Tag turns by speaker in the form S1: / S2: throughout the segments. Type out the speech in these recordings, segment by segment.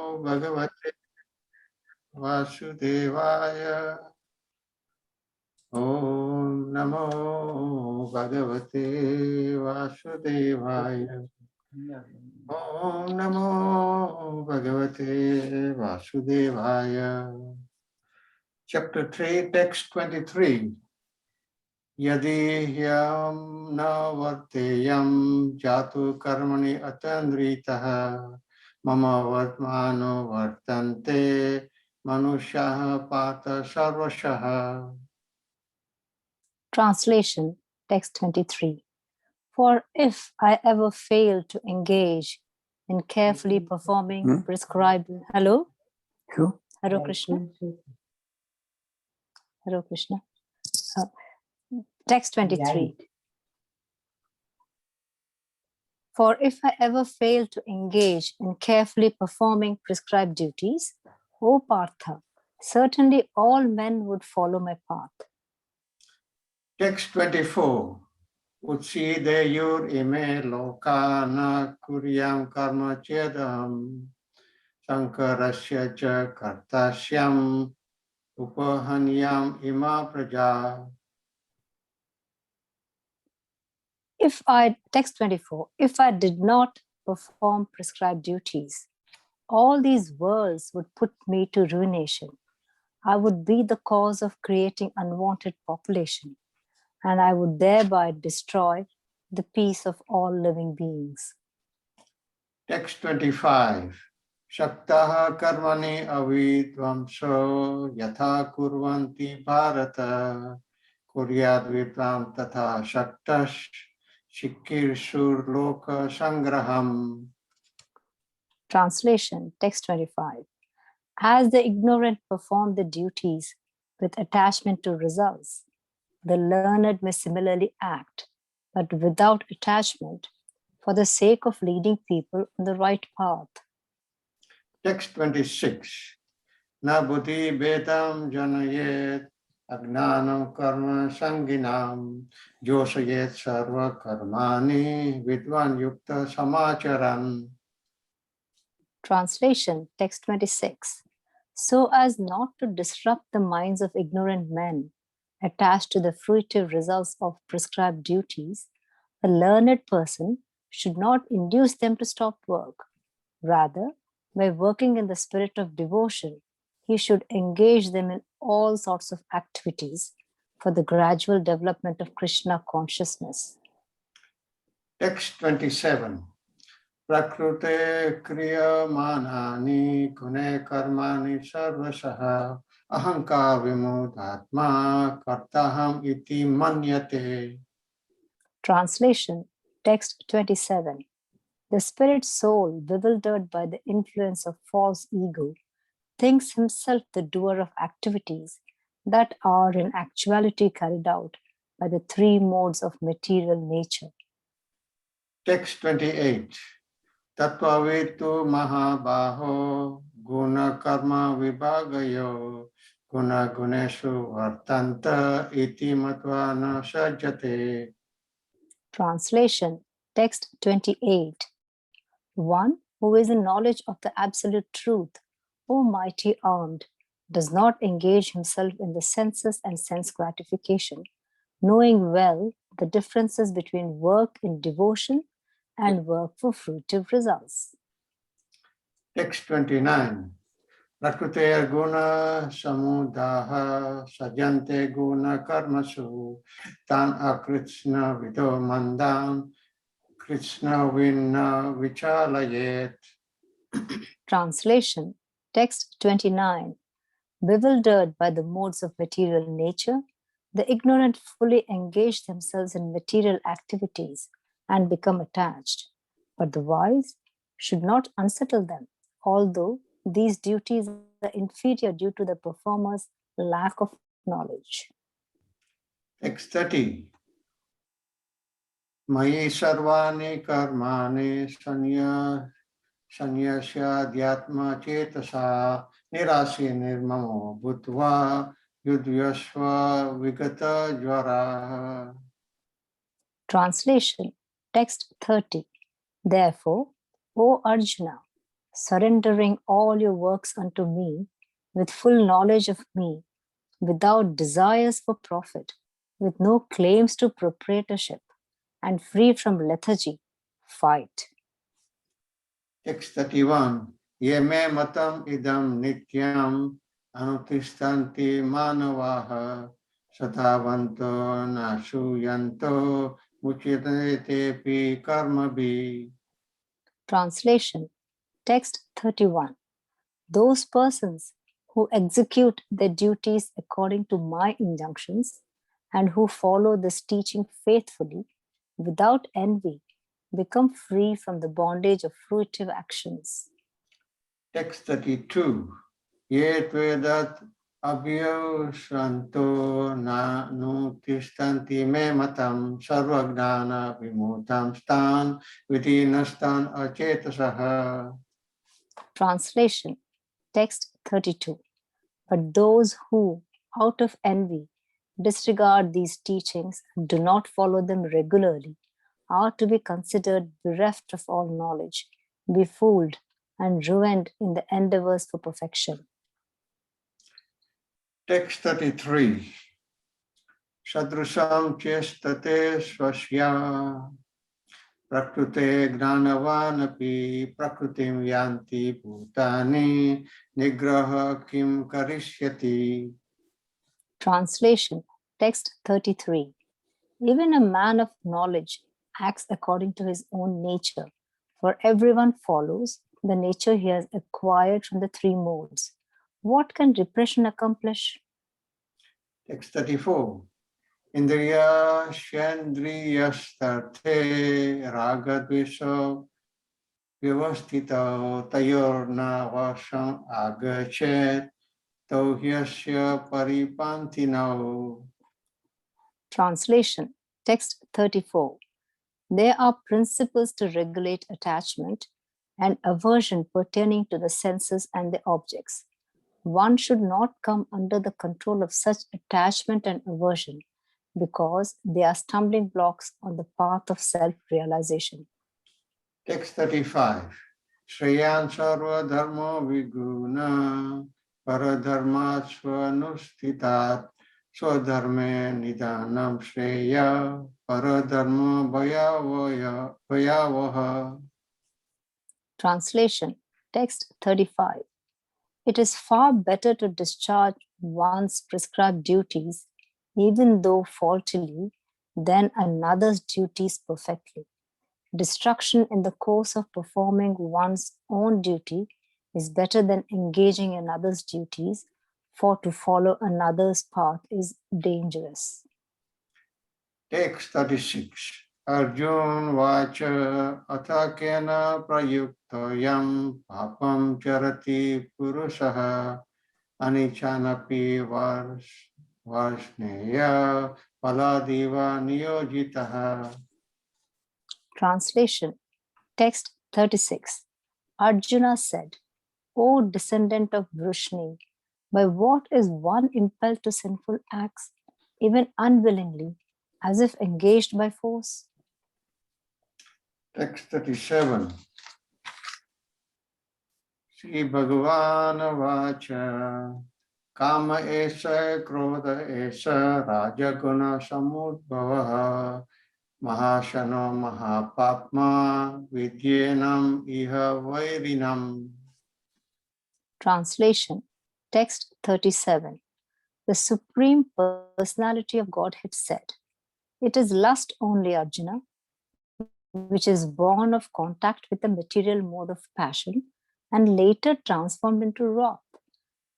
S1: Bhagavate Vasudevaya. Om Namo Bhagavate Vasudevaya. Om Namo Bhagavate Vasudevaya. Chapter 3, text 23. Yadi hyam na varteyam jatu karmani atandritaha mama vartmano vartante manushyaha pata sarvashaha.
S2: Translation, text 23. For if I ever fail to engage in carefully performing prescribed... Hello? Hare Krishna. Hare Krishna. Text 23. For if I ever fail to engage in carefully performing prescribed duties, O Partha, certainly all men would follow my path.
S1: Text 24. Utsideyur ime lokana kuryam karma chedam sankarasya cha kartasyam upahanyam ima praja.
S2: Text 24, if I did not perform prescribed duties, all these worlds would put me to ruination. I would be the cause of creating unwanted population, and I would thereby destroy the peace of all living beings.
S1: Text 25. Shaktaha karmani avidvamso yatha kurvanti bharata kuryad vidvam tatha shaktash shikirsur loka sangraham.
S2: Translation, text 25. As the ignorant perform the duties with attachment to results, the learned may similarly act, but without attachment, for the sake of leading people on the right path.
S1: Text 26. Na buddhi bedam janayet agnanam karma sanginam josayet sarva karmani vidvan yukta samacharan.
S2: Translation, text 26. So as not to disrupt the minds of ignorant men attached to the fruitive results of prescribed duties, a learned person should not induce them to stop work. Rather, by working in the spirit of devotion, he should engage them in all sorts of activities for the gradual development of Krishna consciousness.
S1: Text 27. Prakrute kriya manani kune karmani sarvasaha ahankar vimudhatma kartaham iti manyate.
S2: Translation, text 27. The spirit soul, bewildered by the influence of false ego, thinks himself the doer of activities that are in actuality carried out by the three modes of material nature.
S1: Text 28. Tattvavitu mahabaho guna karma vibhagayo guna guneshu vartanta iti matva na sajjate.
S2: Translation, text 28. One who is in knowledge of the absolute truth, O mighty armed, does not engage himself in the senses and sense gratification, knowing well the differences between work in devotion and work for fruitive results.
S1: Text 29. Prakrute guna samudaha sajante guna karmasu tan akrishna vido mandam Krishna vinna vichalayet.
S2: Translation, text 29. Bewildered by the modes of material nature, the ignorant fully engage themselves in material activities and become attached. But the wise should not unsettle them, although these duties are inferior due to the performer's lack of knowledge.
S1: Text 30. Mayi sarvani karmani sanyasya dhyatma cetasa nirasi nirmamo bhutva yudhyasva vigata jvara.
S2: Translation, text 30. Therefore, O Arjuna, surrendering all your works unto me, with full knowledge of me, without desires for profit, with no claims to proprietorship, and free from lethargy, fight.
S1: Text 31. Ye me matam idam nityam anutistanti manavaha satavanto nasuyanto muchite pi karmabhi.
S2: Translation. Text 31. Those persons who execute their duties according to my injunctions and who follow this teaching faithfully without envy become free from the bondage of fruitive actions.
S1: Text 32. Ye tvedat abhyusanto na nutistanti me matam sarvagnana vimutam stan vidinastan achetasaha.
S2: Translation. Text 32. But those who, out of envy, disregard these teachings and do not follow them regularly are to be considered bereft of all knowledge, befooled, and ruined in the endeavors for perfection.
S1: Text 33. Sadrusam chestate swasya prakrute gnanavanapi prakrutim yanti bhutani nigraha kim karishyati.
S2: Translation. Text 33. Even a man of knowledge acts according to his own nature, for everyone follows the nature he has acquired from the three modes. What can repression accomplish?
S1: Text 34. Indriya shendriyastarte ragadvisho vyavastita tayorna vasam agachet tohyasya paripantino.
S2: Translation. Text 34. There are principles to regulate attachment and aversion pertaining to the senses and the objects. One should not come under the control of such attachment and aversion because they are stumbling blocks on the path of self-realization.
S1: Text 35. Shreyan sarva dharma viguna paradharma swanustitat swadharme nidanam shreya paradharma bhayavaha.
S2: Translation. Text 35. It is far better to discharge one's prescribed duties, even though faultily, than another's duties perfectly. Destruction in the course of performing one's own duty is better than engaging in others' duties, for to follow another's path is dangerous.
S1: Text 36. Arjun vacha athakena prayuktoyam papam charati purusaha anichanapi varsneya paladiva niyojitaha.
S2: Translation. Text 36. Arjuna said, O descendant of Vrishni, by what is one impelled to sinful acts, even unwillingly, as if engaged by force?
S1: Text 37. Sri Bhagavan vacha kama esa krodha esa rajaguna samudbhavaha mahashano mahapapma vidyenam iha vairinam.
S2: Translation. Text 37. The Supreme Personality of Godhead said, it is lust only, Arjuna, which is born of contact with the material mode of passion and later transformed into wrath,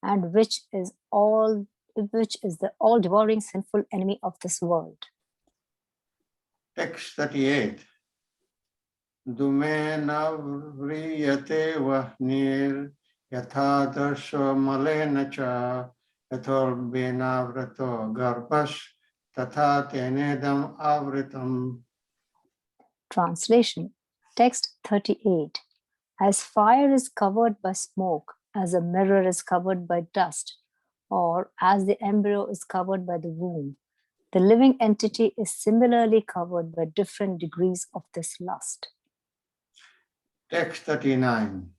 S2: and which is the all-devouring sinful enemy of this world.
S1: Text 38. Dumena vriyate vahnir yatha darsha malena cha yathor vrato garbhas tatha tenedam avritam.
S2: Translation. Text 38. As fire is covered by smoke, as a mirror is covered by dust, or as the embryo is covered by the womb, the living entity is similarly covered by different degrees of this lust.
S1: Text 39.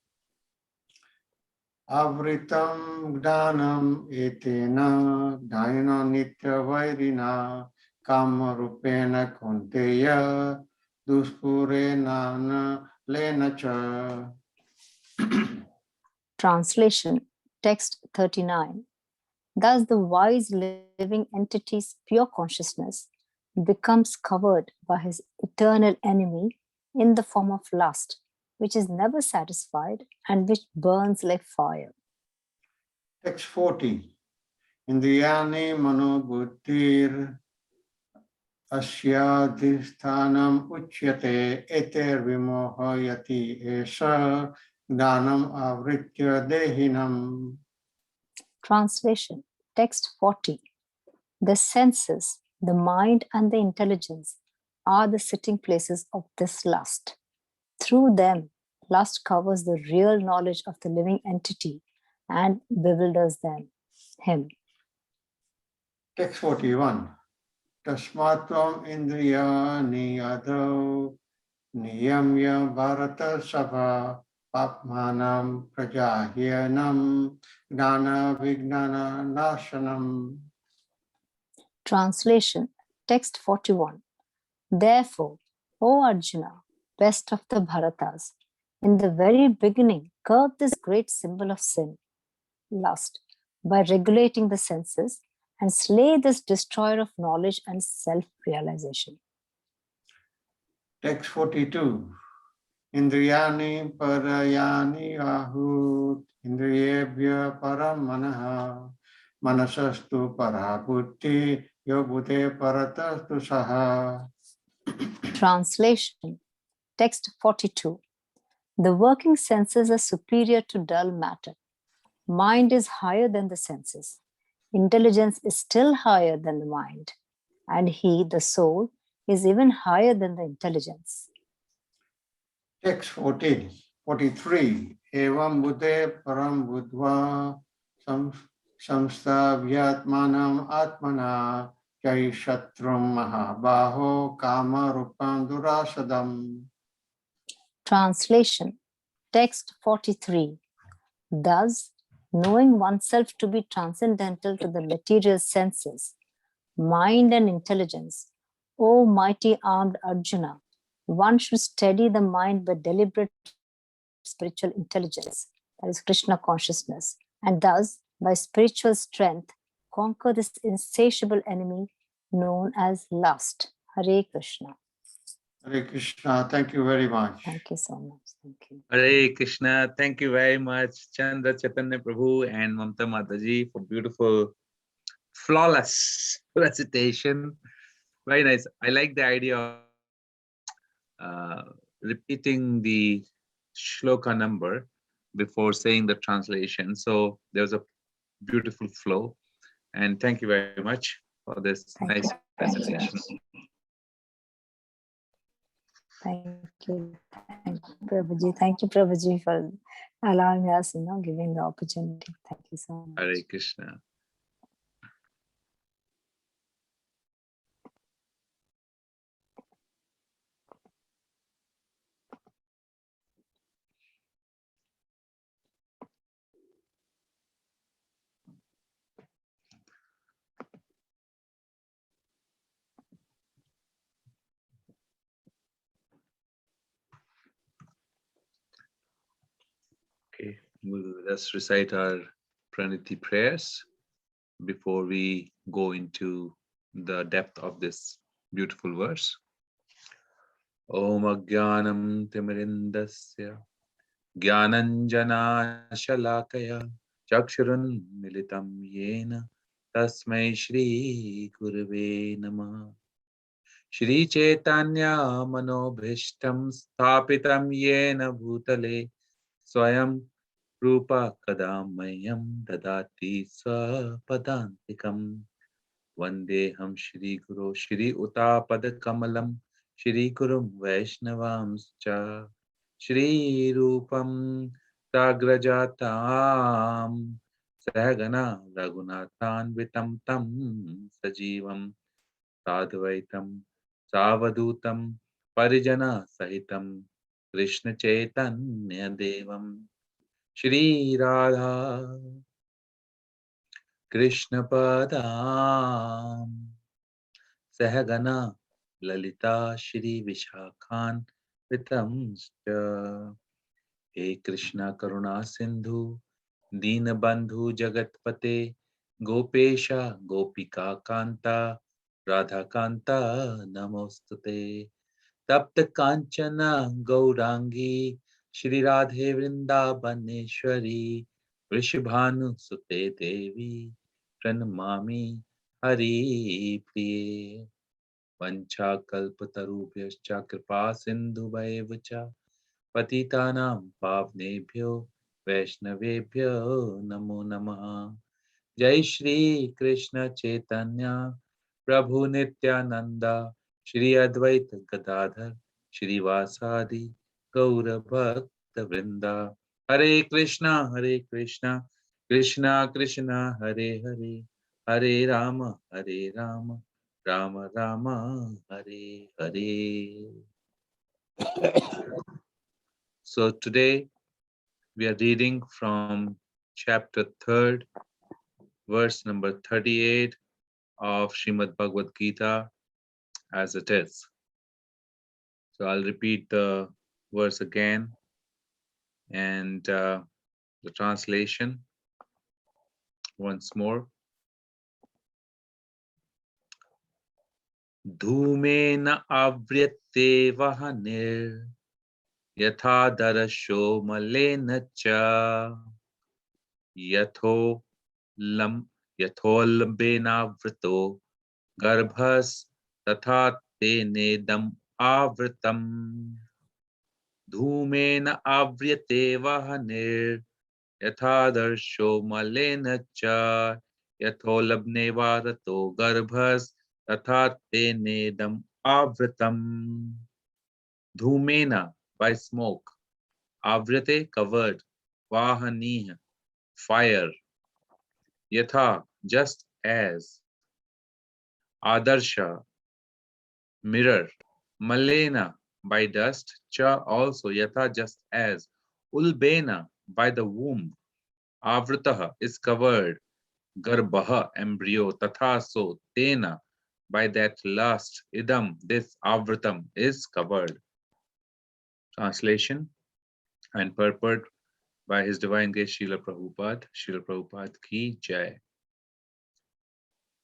S1: Avritam Gnanam Etena Dhyana Nitya Vairina Kama Rupena Kunteya Duspurena Lenacha.
S2: Translation, text 39. Thus, the wise living entity's pure consciousness becomes covered by his eternal enemy in the form of lust, which is never satisfied and which burns like fire.
S1: Text 40. Indriyani Mano Buddhir Asyadhisthanam Uchyate Eter Vimohayati Esha Dhanam Avritya Dehinam.
S2: Translation, text 40. The senses, the mind, and the intelligence are the sitting places of this lust. Through them, lust covers the real knowledge of the living entity and bewilders him.
S1: Text 41. Tasmatvam Indriyani Adau Niyamya Bharata Sabha Papmanam Prajahyanam Gnana Vignana Nashanam.
S2: Translation, text 41. Therefore, O Arjuna, best of the Bharatas, in the very beginning, curb this great symbol of sin, lust, by regulating the senses and slay this destroyer of knowledge and self-realization.
S1: Text 42. Indriyani Parayani Ahut Indriyebhya Paramanaha Manasastu Parabuddhi Yobhute Paratastu Saha.
S2: Translation, text 42. The working senses are superior to dull matter. Mind is higher than the senses. Intelligence is still higher than the mind. And he, the soul, is even higher than the intelligence.
S1: Text 43. Evam Buddhe Param Buddhva Samstavyatmanam Atmana Jai Shatrum Mahabaho Kama Rupam Durasadam.
S2: Translation, text 43. Thus, knowing oneself to be transcendental to the material senses, mind and intelligence, O mighty armed Arjuna, one should steady the mind by deliberate spiritual intelligence, that is Krishna consciousness, and thus, by spiritual strength, conquer this insatiable enemy known as lust. Hare Krishna.
S1: Hare Krishna, thank you very much.
S2: Thank you so much. Thank you.
S3: Hare Krishna, thank you very much, Chandra Chaitanya Prabhu and Mamta Mataji, for beautiful, flawless recitation. Very nice. I like the idea of repeating the shloka number before saying the translation. So there was a beautiful flow. And thank you very much for this nice presentation.
S2: Thank you, Prabhuji. Thank you, Prabhuji, for allowing us, giving the opportunity. Thank you so much.
S3: Hare Krishna. Okay, let's recite our Trinity Prayers before we go into the depth of this beautiful verse. Om Ajnanam Timirindasya Jnananjana Shalakaya Chakshurun Militam Yena Tasmai Shri Gurave Namah. Shri Chaitanya Manobhishtam Sthapitam Yena Bhutale Swayam Rupa Kadamayam Dadati Swapadantikam. Vandeham Shri Guru Shri Utapada Kamalam Shri Kurum Vaishnavamscha Shri Rupam Sagrajatam Sahagana Raghunathan Vitam Tam Sajivam Sadvaitam Savadutam Parijana Sahitam Krishna Chaitanya Devam Shri Radha Krishna Padam Sahagana Lalita Shri Vishakhan Vitamsta. He Krishna Karuna Sindhu Deenabandhu Jagatpate Gopesha Gopika Kanta Radha Kanta Namostute. Tapta Kanchana Gaurangi Shri Radhe Vrindavaneshwari Vrishabhanu Sute Devi Pranamami Hari Priye. Vancha Kalpatarubhyascha Kripa Sindhu Vaevacha Patitanam Pavnebhyo Vaishnavebhyo Namo Namaha. Jai Shri Krishna Chaitanya Prabhu Nityananda Shri Advaita Gadadhar Shri Vasadi Gaura Bhakta Vrinda. Hare Krishna Krishna Krishna Hare Hare Hare Rama Rama Rama Hare Hare. So today we are reading from chapter 3rd, verse number 38 of Srimad Bhagavad Gita as it is. So I'll repeat the verse again and the translation once more. Dhumena avryate vahanir yatha darasho malena cha yatho lambena vrito garbhas tatha te nedam avritam. Dhumena avyate vahanir yatha darsho malena cha yatho labne varato garbhas tatha te nedam avritam. Dhumena, by smoke. Avyate, covered. Vahani, fire. Yatha, just as. Adarsha, mirror. Malena, by dust. Cha, also. Yatha, just as. Ulbena, by the womb. Avritaha, is covered. Garbhaha, embryo. Tatha, so. Tena, by that lust. Idam, this. Avritam, is covered. Translation and purport by His Divine Grace Srila Prabhupada ki jai.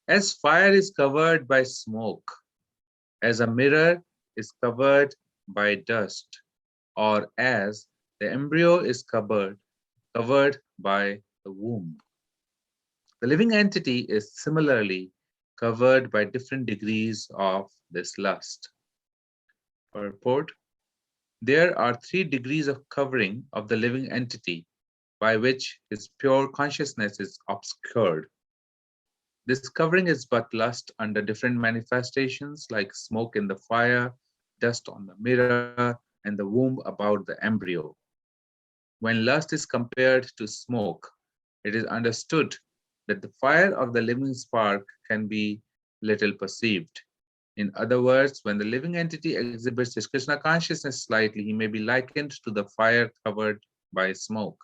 S3: As fire is covered by smoke, as a mirror is covered by dust, or as the embryo is covered by the womb. The living entity is similarly covered by different degrees of this lust. Purport: there are 3 degrees of covering of the living entity by which his pure consciousness is obscured. This covering is but lust under different manifestations like smoke in the fire, dust on the mirror, and the womb about the embryo. When lust is compared to smoke, it is understood that the fire of the living spark can be little perceived. In other words, when the living entity exhibits his Krishna consciousness slightly, he may be likened to the fire covered by smoke.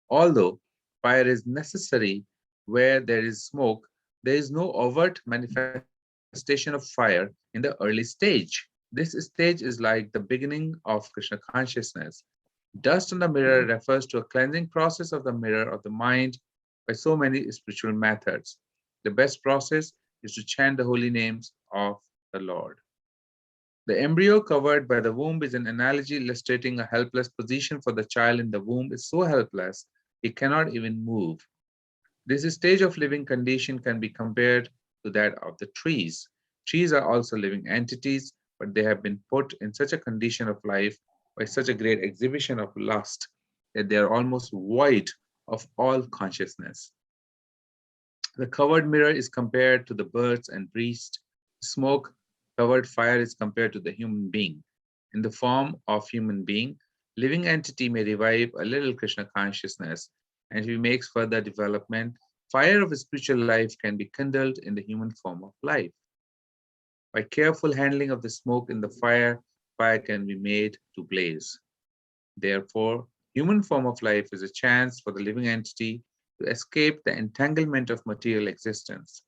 S3: Although fire is necessary where there is smoke, there is no overt manifestation of fire in the early stage. This stage is like the beginning of Krishna consciousness. Dust on the mirror refers to a cleansing process of the mirror of the mind by so many spiritual methods. The best process is to chant the holy names of the Lord. The embryo covered by the womb is an analogy illustrating a helpless position, for the child in the womb is so helpless he cannot even move. This stage of living condition can be compared to that of the trees. Trees are also living entities, but they have been put in such a condition of life by such a great exhibition of lust that they are almost void of all consciousness. The covered mirror is compared to the birds and beasts. Smoke covered fire is compared to the human being. In the form of human being, living entity may revive a little Krishna consciousness, and if he makes further development, fire of spiritual life can be kindled in the human form of life. By careful handling of the smoke in the fire, fire can be made to blaze. Therefore, Human form of life is a chance for the living entity to escape the entanglement of material existence.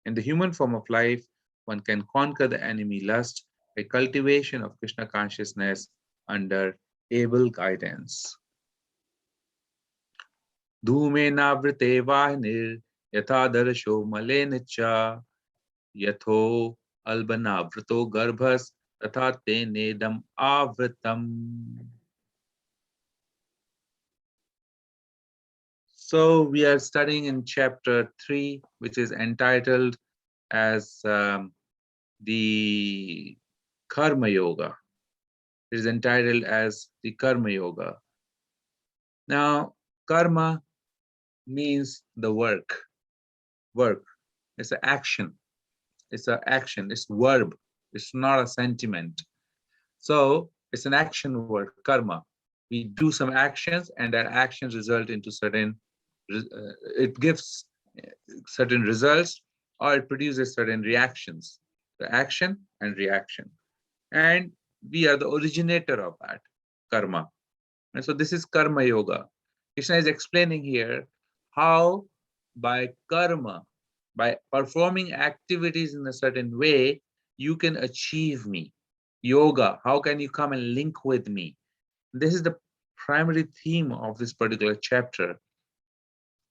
S3: In the human form of life, one can conquer the enemy lust by cultivation of Krishna consciousness under able guidance. Dhume navrite vahnir yatha darasho malena cha yatho albanavrito garbhas tatha te nedam avritam. So we are studying in chapter 3, which is entitled as the Karma Yoga. It is entitled as the Karma Yoga. Now, karma means the work. Work. It's an action. It's an action. It's verb. It's not a sentiment. So it's an action word, karma. We do some actions, and that actions result into certain. It gives certain results, or it produces certain reactions. The action and reaction, and we are the originator of that karma. And so this is karma yoga. Krishna is explaining here how by karma, by performing activities in a certain way, you can achieve me. Yoga, how can you come and link with me? This is the primary theme of this particular chapter.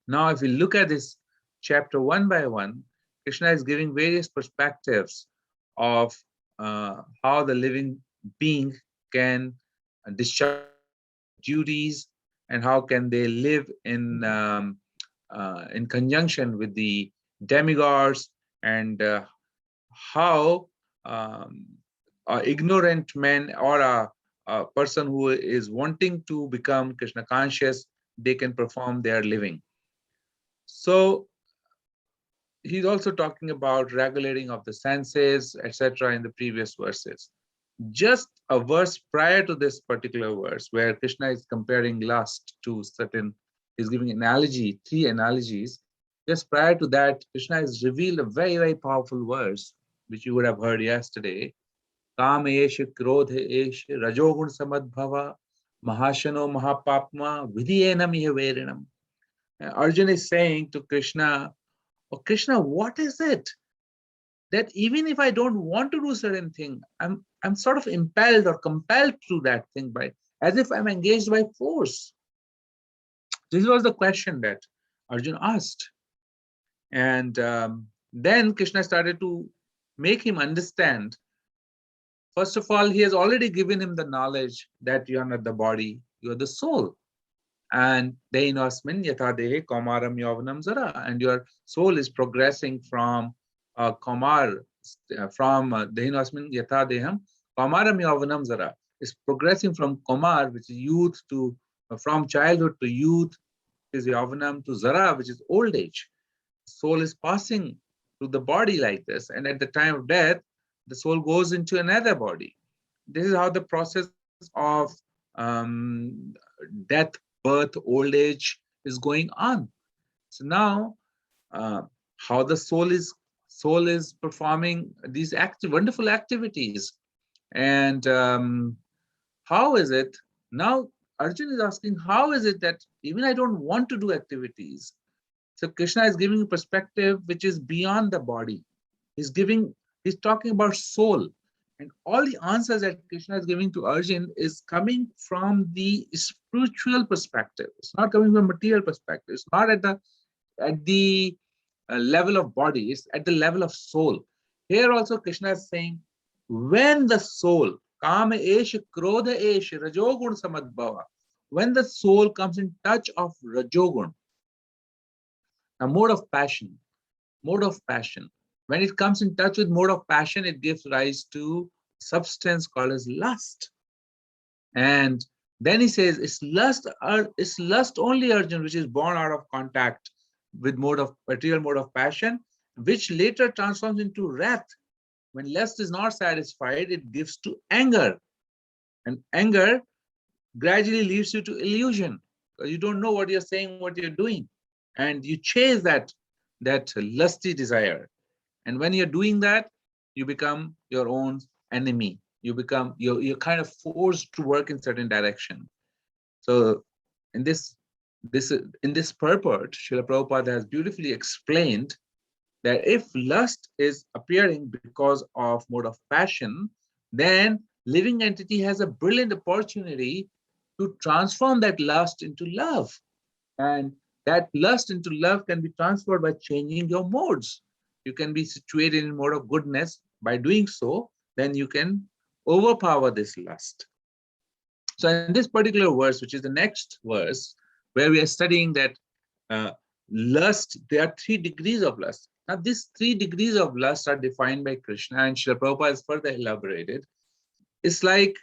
S3: Now, if we look at this chapter one by one, Krishna is giving various perspectives of how the living being can discharge duties and how can they live in conjunction with the demigods, and how an ignorant man or a person who is wanting to become Krishna conscious, they can perform their living. So he's also talking about regulating of the senses, etc. in the previous verses. Just a verse prior to this particular verse, where Krishna is comparing lust to certain, he's giving analogy, 3 analogies. Just prior to that, Krishna has revealed a very, very powerful verse, which you would have heard yesterday. Kam esha krodha esha rajogun samadbhava mahashano mahapapma vidhiyenam ihaverinam. Arjuna is saying to Krishna, oh Krishna, what is it that even if I don't want to do certain thing, I'm sort of impelled or compelled to that thing by, as if I'm engaged by force? This was the question that Arjuna asked. And then Krishna started to make him understand. First of all, he has already given him the knowledge that you are not the body, you are the soul. And Deinasmin yatadehe komaram yavanam zara, and your soul is progressing from komar, from Deinasmin yatadeham komaram yavanam zara, is progressing from komar, which is youth, to from childhood to youth, is yavanam, to zara, which is old age. Soul is passing through the body like this, and at the time of death, the soul goes into another body. This is how the process of death, birth, old age is going on. So now, how the soul is performing these wonderful activities, and how is it now? Arjuna is asking, how is it that even I don't want to do activities? So Krishna is giving a perspective which is beyond the body. He's talking about soul. And all the answers that Krishna is giving to Arjuna is coming from the spiritual perspective. It's not coming from material perspective. It's not at the level of body. It's at the level of soul. Here also Krishna is saying, when the soul, kama esha, krodha esha, rajogun samadbhava, when the soul comes in touch of rajogun, a mode of passion, when it comes in touch with mode of passion, it gives rise to substance called as lust. And then he says, it's lust only, Arjuna, which is born out of contact with material mode of passion, which later transforms into wrath. When lust is not satisfied, it gives to anger. And anger gradually leads you to illusion, because you don't know what you're saying, what you're doing. And you chase that lusty desire. And when you're doing that, you become your own enemy. You're kind of forced to work in certain direction. So in this purport, Srila Prabhupada has beautifully explained that if lust is appearing because of mode of passion, then living entity has a brilliant opportunity to transform that lust into love. And that lust into love can be transferred by changing your modes. You can be situated in mode of goodness. By doing so, then you can overpower this lust. So in this particular verse, which is the next verse, where we are studying that lust, there are 3 degrees of lust. Now, these 3 degrees of lust are defined by Krishna, and Srila Prabhupada has further elaborated. It's like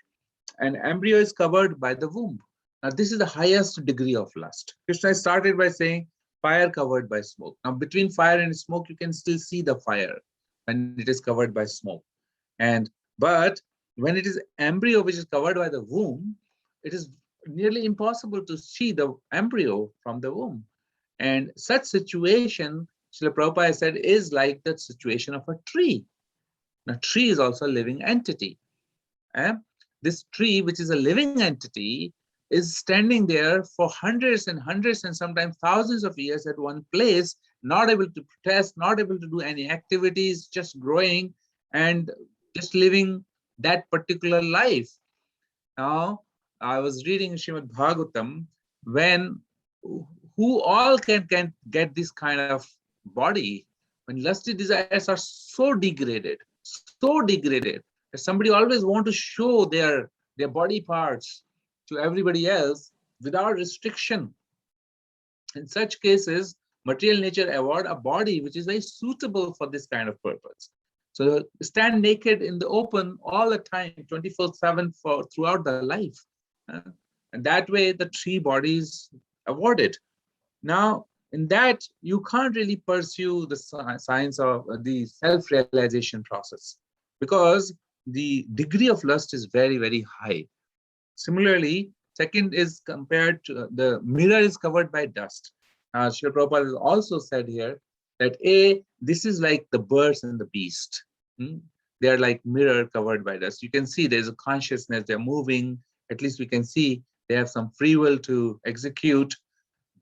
S3: an embryo is covered by the womb. Now, this is the highest degree of lust. Krishna started by saying fire covered by smoke. Now, between fire and smoke, you can still see the fire when it is covered by smoke. But when it is embryo which is covered by the womb, it is nearly impossible to see the embryo from the womb. And such situation, Srila Prabhupada said, is like the situation of a tree. Now, tree is also a living entity. This tree, which is a living entity, is standing there for hundreds and hundreds and sometimes thousands of years at one place, not able to protest, not able to do any activities, just growing and just living that particular life. Now, I was reading Srimad Bhagavatam, when who all can get this kind of body when lusty desires are so degraded that somebody always want to show their body parts to everybody else without restriction. In such cases, material nature award a body which is very suitable for this kind of purpose. So stand naked in the open all the time, 24/7 throughout the life. And that way the 3 bodies awarded. Now, in that, you can't really pursue the science of the self-realization process, because the degree of lust is very, very high. Similarly, second is compared to the mirror is covered by dust. Srila Prabhupada has also said here that this is like the birds and the beast. They are like mirror covered by dust. You can see there's a consciousness, they're moving. At least we can see they have some free will to execute.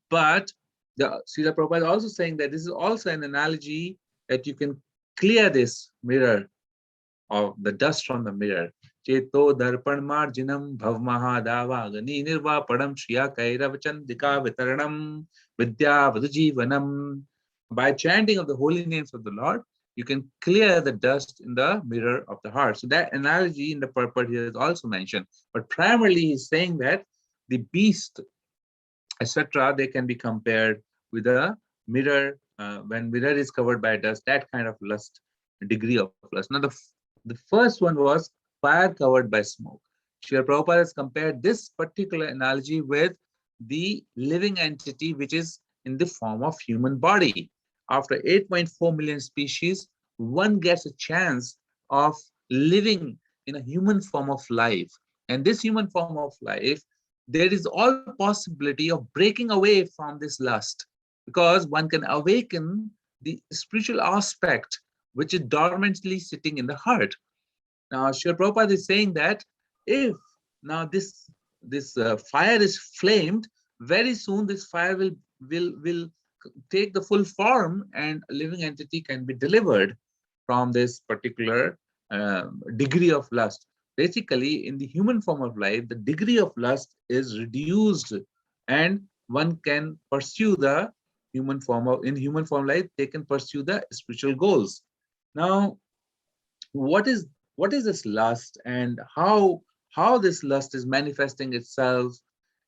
S3: But Srila Prabhupada is also saying that this is also an analogy that you can clear this mirror of the dust from the mirror. Cheto darpan marjinam bhavmahadava gani nirva padam shriya kairavachandika vitaranam vidya vadujivanam. By chanting of the holy names of the Lord, you can clear the dust in the mirror of the heart. So that analogy in the purport here is also mentioned. But primarily he's saying that the beast, etc., they can be compared with a mirror. When mirror is covered by dust, that kind of lust, degree of lust. Now, the first one was fire covered by smoke. Srila Prabhupada has compared this particular analogy with the living entity which is in the form of human body. After 8.4 million species, one gets a chance of living in a human form of life. And this human form of life, there is all possibility of breaking away from this lust, because one can awaken the spiritual aspect which is dormantly sitting in the heart. Now, Srila Prabhupada is saying that if now this fire is flamed, very soon this fire will take the full form, and a living entity can be delivered from this particular degree of lust. Basically, in the human form of life, the degree of lust is reduced, and one can pursue the human form of, in human form life, they can pursue the spiritual goals. Now, what is this lust, and how this lust is manifesting itself,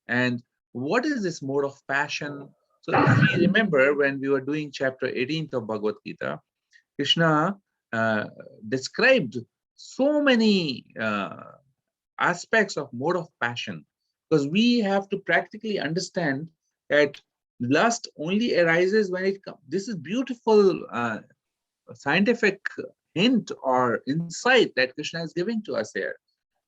S3: and what is this mode of passion? So if we remember, when we were doing chapter 18th of Bhagavad Gita, Krishna described so many aspects of mode of passion, because we have to practically understand that lust only arises when it comes. This is beautiful scientific hint or insight that Krishna is giving to us here.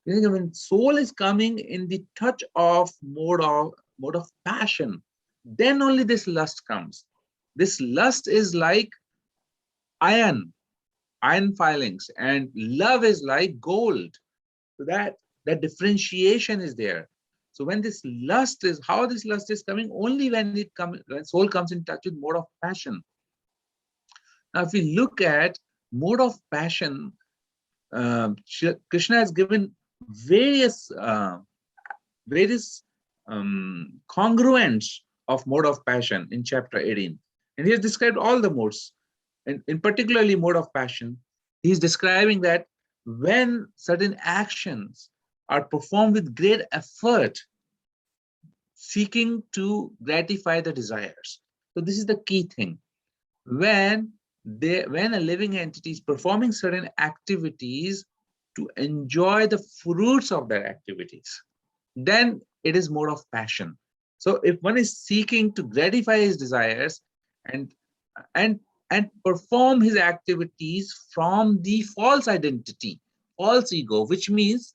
S3: When soul is coming in the touch of mode of passion, then only this lust comes. This lust is like iron filings, and love is like gold. So that differentiation is there. So when this lust is, how this lust is coming? Only when when soul comes in touch with mode of passion. Now, if we look at mode of passion, Krishna has given various congruents of mode of passion in chapter 18. And he has described all the modes, and in particularly mode of passion. He's describing that when certain actions are performed with great effort, seeking to gratify the desires. So this is the key thing. When a living entity is performing certain activities to enjoy the fruits of their activities, then it is mode of passion. So if one is seeking to gratify his desires and perform his activities from the false identity, false ego, which means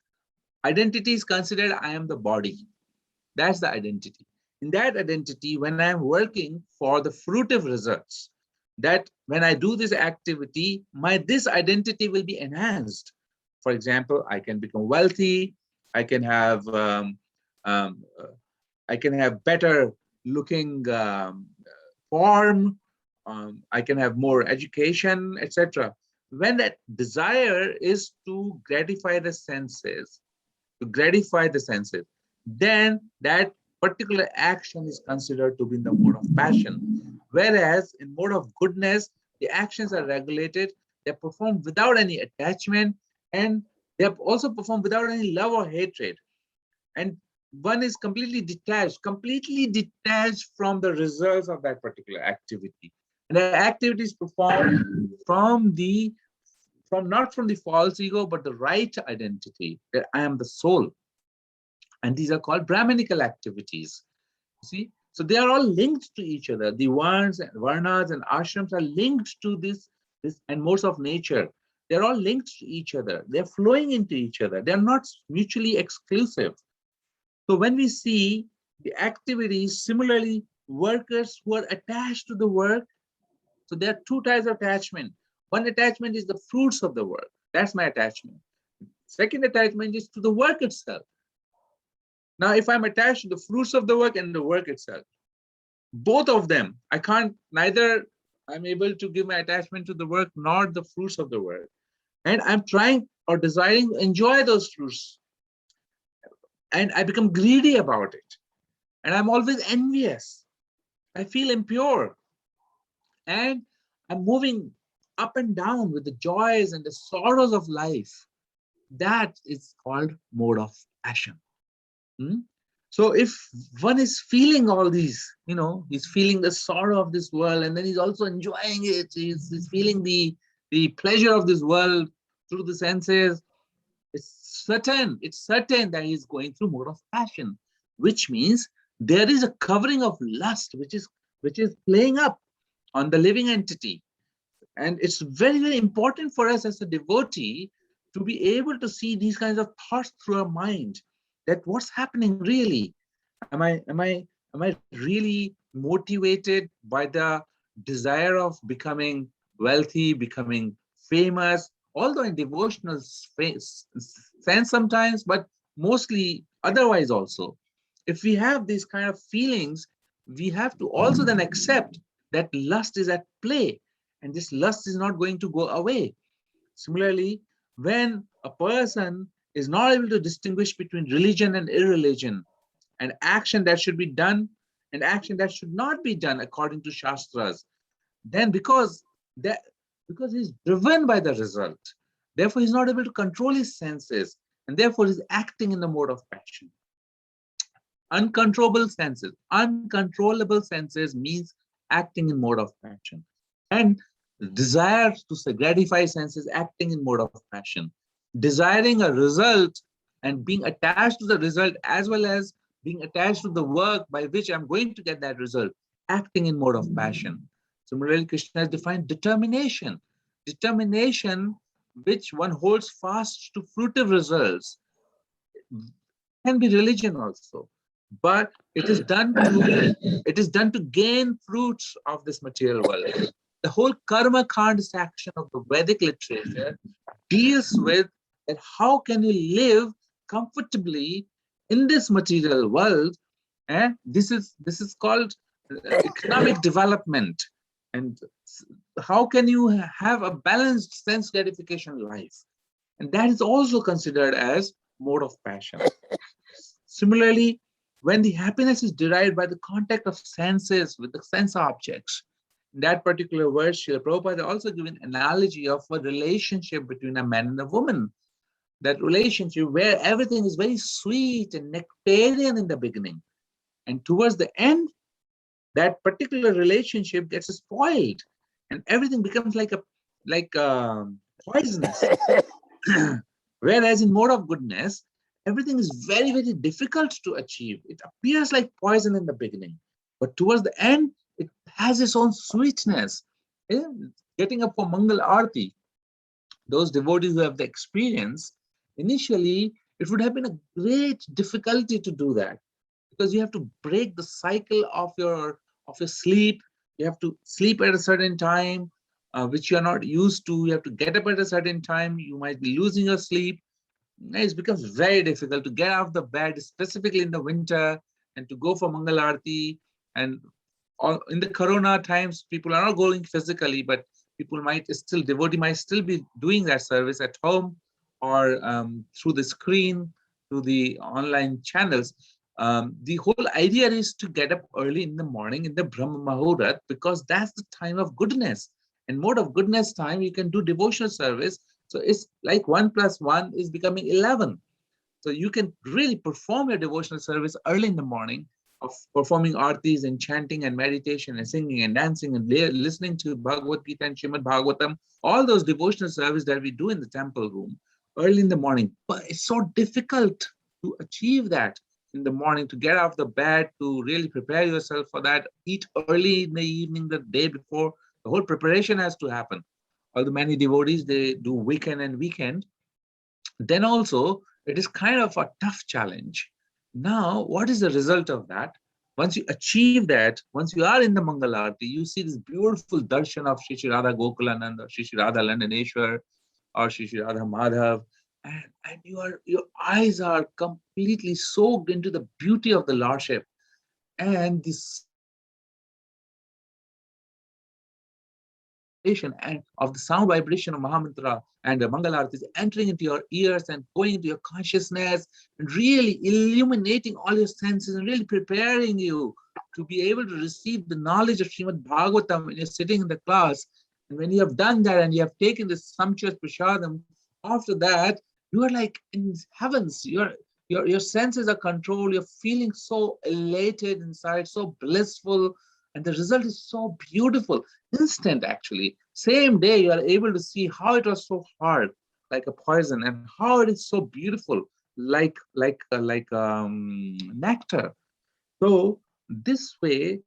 S3: identity is considered I am the body. That's the identity. In that identity, when I am working for the fruitive results, that when I do this activity, this identity will be enhanced. For example, I can become wealthy. I can have better looking form. I can have more education, etc. When that desire is to gratify the senses, then that particular action is considered to be in the mode of passion. Whereas in mode of goodness, the actions are regulated, they're performed without any attachment, and they're also performed without any love or hatred. And one is completely detached from the results of that particular activity. And the activity is performed not from the false ego, but the right identity, that I am the soul. And these are called Brahminical activities. See, so they are all linked to each other. The varnas and ashrams are linked to this and modes of nature. They're all linked to each other. They're flowing into each other. They're not mutually exclusive. So when we see the activities, similarly, workers who are attached to the work, so there are two types of attachment. One attachment is the fruits of the work. That's my attachment. Second attachment is to the work itself. Now, if I'm attached to the fruits of the work and the work itself, both of them, neither I'm able to give my attachment to the work nor the fruits of the work. And I'm trying or desiring to enjoy those fruits. And I become greedy about it. And I'm always envious. I feel impure. And I'm moving up and down with the joys and the sorrows of life. That is called mode of passion. So if one is feeling all these, he's feeling the sorrow of this world, and then he's also enjoying it. He's feeling the pleasure of this world through the senses. It's certain that he's going through mode of passion, which means there is a covering of lust, which is playing up on the living entity. And it's very, very important for us as a devotee to be able to see these kinds of thoughts through our mind. That what's happening really? Am I really motivated by the desire of becoming wealthy, becoming famous? Although in devotional sense sometimes, but mostly otherwise also. If we have these kind of feelings, we have to also then accept that lust is at play, and this lust is not going to go away. Similarly, when a person is not able to distinguish between religion and irreligion, and action that should be done and action that should not be done according to Shastras, then because he's driven by the result, therefore he's not able to control his senses, and therefore he's acting in the mode of passion. Uncontrollable senses means acting in mode of passion. And desire to gratify senses, acting in mode of passion. Desiring a result and being attached to the result, as well as being attached to the work by which I'm going to get that result, acting in mode of passion. Similarly, Krishna has defined determination. Determination which one holds fast to fruitive results can be religion also, but it is done to gain fruits of this material world. The whole karma kand section of the Vedic literature deals with that how can you live comfortably in this material world, this is called economic development. And how can you have a balanced sense gratification life? And that is also considered as mode of passion. Similarly, when the happiness is derived by the contact of senses with the sense objects, in that particular verse, Srila Prabhupada also given an analogy of a relationship between a man and a woman. That relationship where everything is very sweet and nectarian in the beginning. And towards the end, that particular relationship gets spoiled and everything becomes like poisonous. Whereas in mode of goodness, everything is very, very difficult to achieve. It appears like poison in the beginning, but towards the end, it has its own sweetness. Getting up for Mangal Arti, those devotees who have the experience, initially, it would have been a great difficulty to do that, because you have to break the cycle of your sleep. You have to sleep at a certain time, which you are not used to. You have to get up at a certain time. You might be losing your sleep. It becomes very difficult to get out of the bed, specifically in the winter, and to go for Mangal Arati. And in the Corona times, people are not going physically, but devotee might still be doing that service at home or through the screen, through the online channels. The whole idea is to get up early in the morning in the Brahma Muhurat, because that's the time of goodness. And mode of goodness time, you can do devotional service. So it's like 1 + 1 is becoming 11. So you can really perform your devotional service early in the morning, of performing artis and chanting and meditation and singing and dancing and listening to Bhagavad Gita and Srimad Bhagavatam, all those devotional service that we do in the temple room early in the morning. But it's so difficult to achieve that in the morning, to get out of the bed, to really prepare yourself for that, eat early in the evening, the day before. The whole preparation has to happen. Although many devotees, they do weekend and weekend, then also it is kind of a tough challenge. Now, what is the result of that? Once you achieve that, once you are in the Mangal Arati, you see this beautiful darshan of Shri Radha Gokulananda, Shri Radha Landaneshwar, or Shri Radha Madhav, and your eyes are completely soaked into the beauty of the Lordship. And this and of the sound vibration of Mahamantra and the Mangal Arati is entering into your ears and going into your consciousness and really illuminating all your senses and really preparing you to be able to receive the knowledge of Srimad Bhagavatam when you're sitting in the class. And when you have done that and you have taken this sumptuous prasadam, after that, you are like in heavens. Your senses are controlled. You're feeling so elated inside, so blissful. And the result is so beautiful, instant actually. Same day, you are able to see how it was so hard, like a poison, and how it is so beautiful, like nectar. So this way,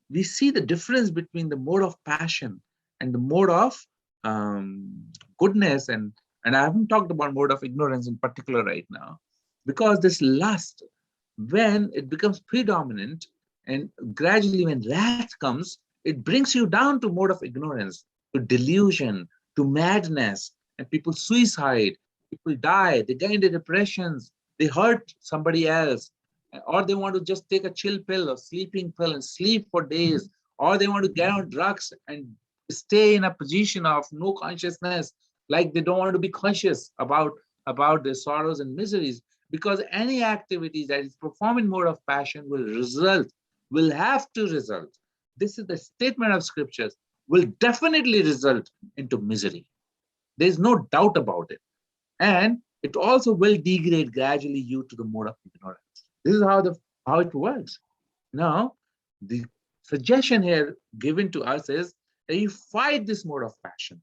S3: we see the difference between the mode of passion and the mode of goodness. And I haven't talked about mode of ignorance in particular right now, because this lust, when it becomes predominant, and gradually when wrath comes, it brings you down to mode of ignorance, to delusion, to madness, and people suicide, people die, they get into depressions, they hurt somebody else, or they want to just take a chill pill or sleeping pill and sleep for days, or they want to get on drugs and stay in a position of no consciousness, like they don't want to be conscious about their sorrows and miseries, because any activity that is performed in mode of passion will have to result. This is the statement of scriptures, will definitely result into misery. There's no doubt about it. And it also will degrade gradually you to the mode of ignorance. This is how it works. Now, the suggestion here given to us is that you fight this mode of passion.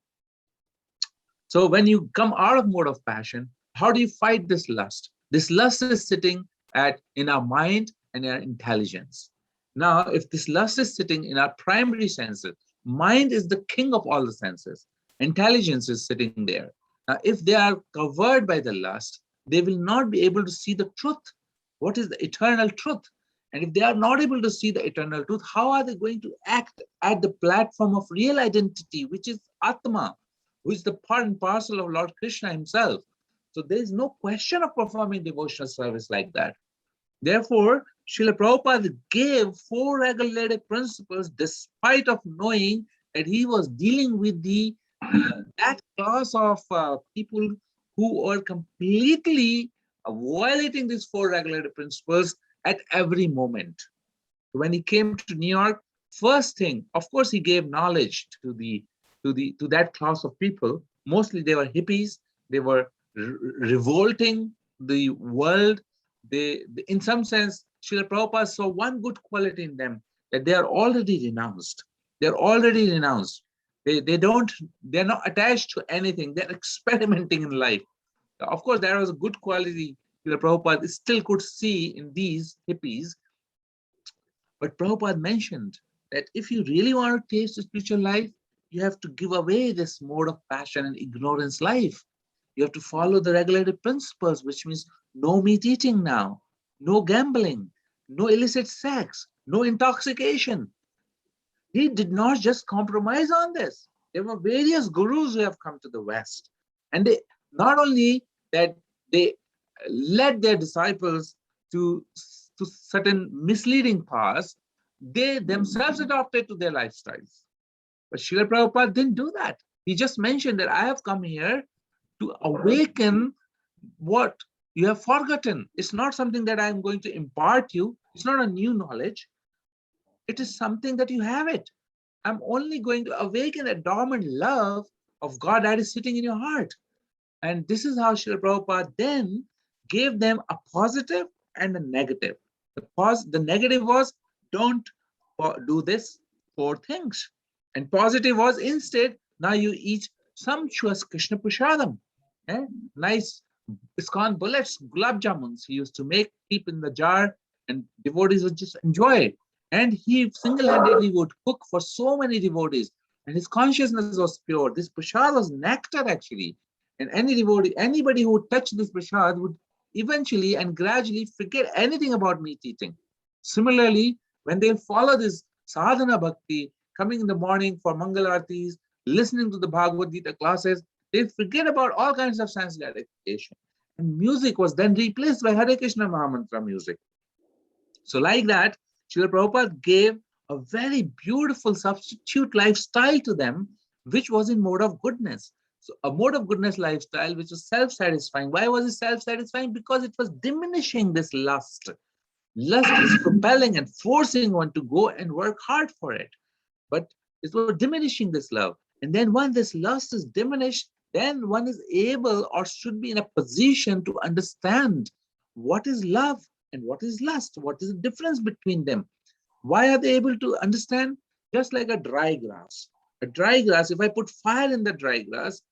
S3: So when you come out of mode of passion, how do you fight this lust? This lust is sitting in our mind and in our intelligence. Now, if this lust is sitting in our primary senses, mind is the king of all the senses. Intelligence is sitting there. Now, if they are covered by the lust, they will not be able to see the truth. What is the eternal truth? And if they are not able to see the eternal truth, how are they going to act at the platform of real identity, which is Atma, which is the part and parcel of Lord Krishna himself? So there is no question of performing devotional service like that. Therefore, Srila Prabhupada gave 4 regulative principles despite of knowing that he was dealing with that class of people who were completely violating these 4 regulative principles at every moment. When he came to New York, first thing, of course, he gave knowledge to that class of people. Mostly they were hippies. They were revolting the world. They, in some sense, Srila Prabhupada saw one good quality in them, that they are already renounced. They're already renounced. They're not attached to anything. They're experimenting in life. Of course, there was a good quality Srila Prabhupada still could see in these hippies. But Prabhupada mentioned that if you really want to taste the spiritual life, you have to give away this mode of passion and ignorance life. You have to follow the regulated principles, which means no meat eating now, no gambling, no illicit sex, no intoxication. He did not just compromise on this. There were various gurus who have come to the West. And they not only that they led their disciples to certain misleading paths, they themselves adopted to their lifestyles. But Srila Prabhupada didn't do that. He just mentioned that I have come here to awaken what you have forgotten. It's not something that I'm going to impart you. It's not a new knowledge. It is something that you have it. I'm only going to awaken a dormant love of God that is sitting in your heart. And this is how Srila Prabhupada then gave them a positive and a negative. The negative was, don't do this 4 things. And positive was, instead, now you eat sumptuous Krishna Prasadam. Nice ISKCON bullets, gulab jamuns he used to make, keep in the jar, and devotees would just enjoy it. And he single-handedly would cook for so many devotees. And his consciousness was pure. This prasad was nectar, actually. And any devotee, anybody who would touch this prasad would eventually and gradually forget anything about meat eating. Similarly, when they follow this sadhana bhakti, coming in the morning for Mangal Aartis, listening to the Bhagavad Gita classes, they forget about all kinds of sense gratification. And music was then replaced by Hare Krishna Mahamantra music. So like that, Srila Prabhupada gave a very beautiful substitute lifestyle to them, which was in mode of goodness. So a mode of goodness lifestyle, which was self-satisfying. Why was it self-satisfying? Because it was diminishing this lust. Lust is propelling and forcing one to go and work hard for it. But it was diminishing this love. And then when this lust is diminished, then one is able or should be in a position to understand what is love and what is lust. What is the difference between them? Why are they able to understand? Just like a dry grass. A dry grass, if I put fire in the dry grass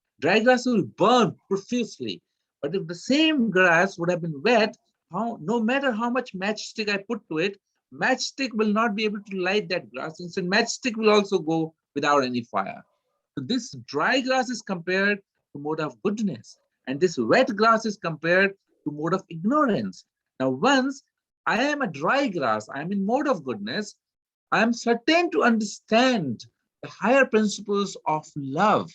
S3: will burn profusely. But if the same grass would have been wet, no matter how much matchstick I put to it, matchstick will not be able to light that grass. Instead, matchstick will also go without any fire. So this dry grass is compared to mode of goodness, and this wet grass is compared to mode of ignorance. Now, once I am a dry grass, I am in mode of goodness, I am certain to understand the higher principles of love.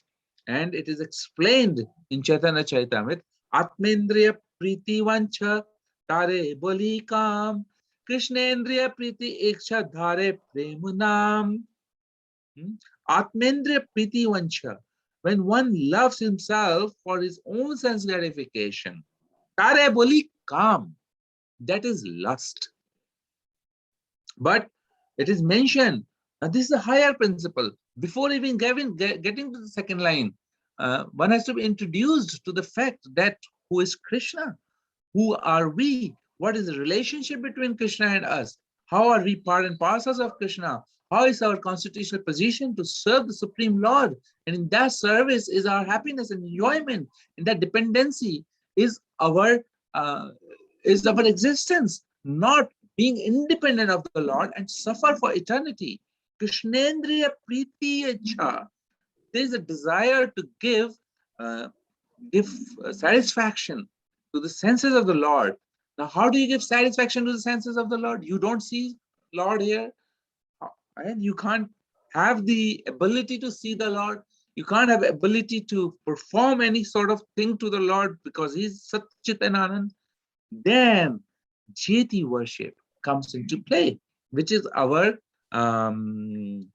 S3: And it is explained in Chaitanya Charitamrita, Atmendriya Priti Vancha Tare Boli Kam, Krishnendriya Priti Iksha Dhare Premunam. Atmendriya Priti Vancha. When one loves himself for his own sense gratification, Tare Boli Kam. That is lust. But it is mentioned, this is a higher principle. Before even getting to the second line, one has to be introduced to the fact that who is Krishna? Who are we? What is the relationship between Krishna and us? How are we part and parcels of Krishna? How is our constitutional position to serve the Supreme Lord? And in that service is our happiness and enjoyment. And that dependency is our existence, not being independent of the Lord and suffer for eternity. Krishnendriya Priti Ichha. There is a desire to give satisfaction to the senses of the Lord. Now, how do you give satisfaction to the senses of the Lord? You don't see Lord here, and you can't have the ability to see the Lord. you can't have ability to perform any sort of thing to the Lord because he's Satchitanand, then deity worship comes into play, which is our Pancharatrika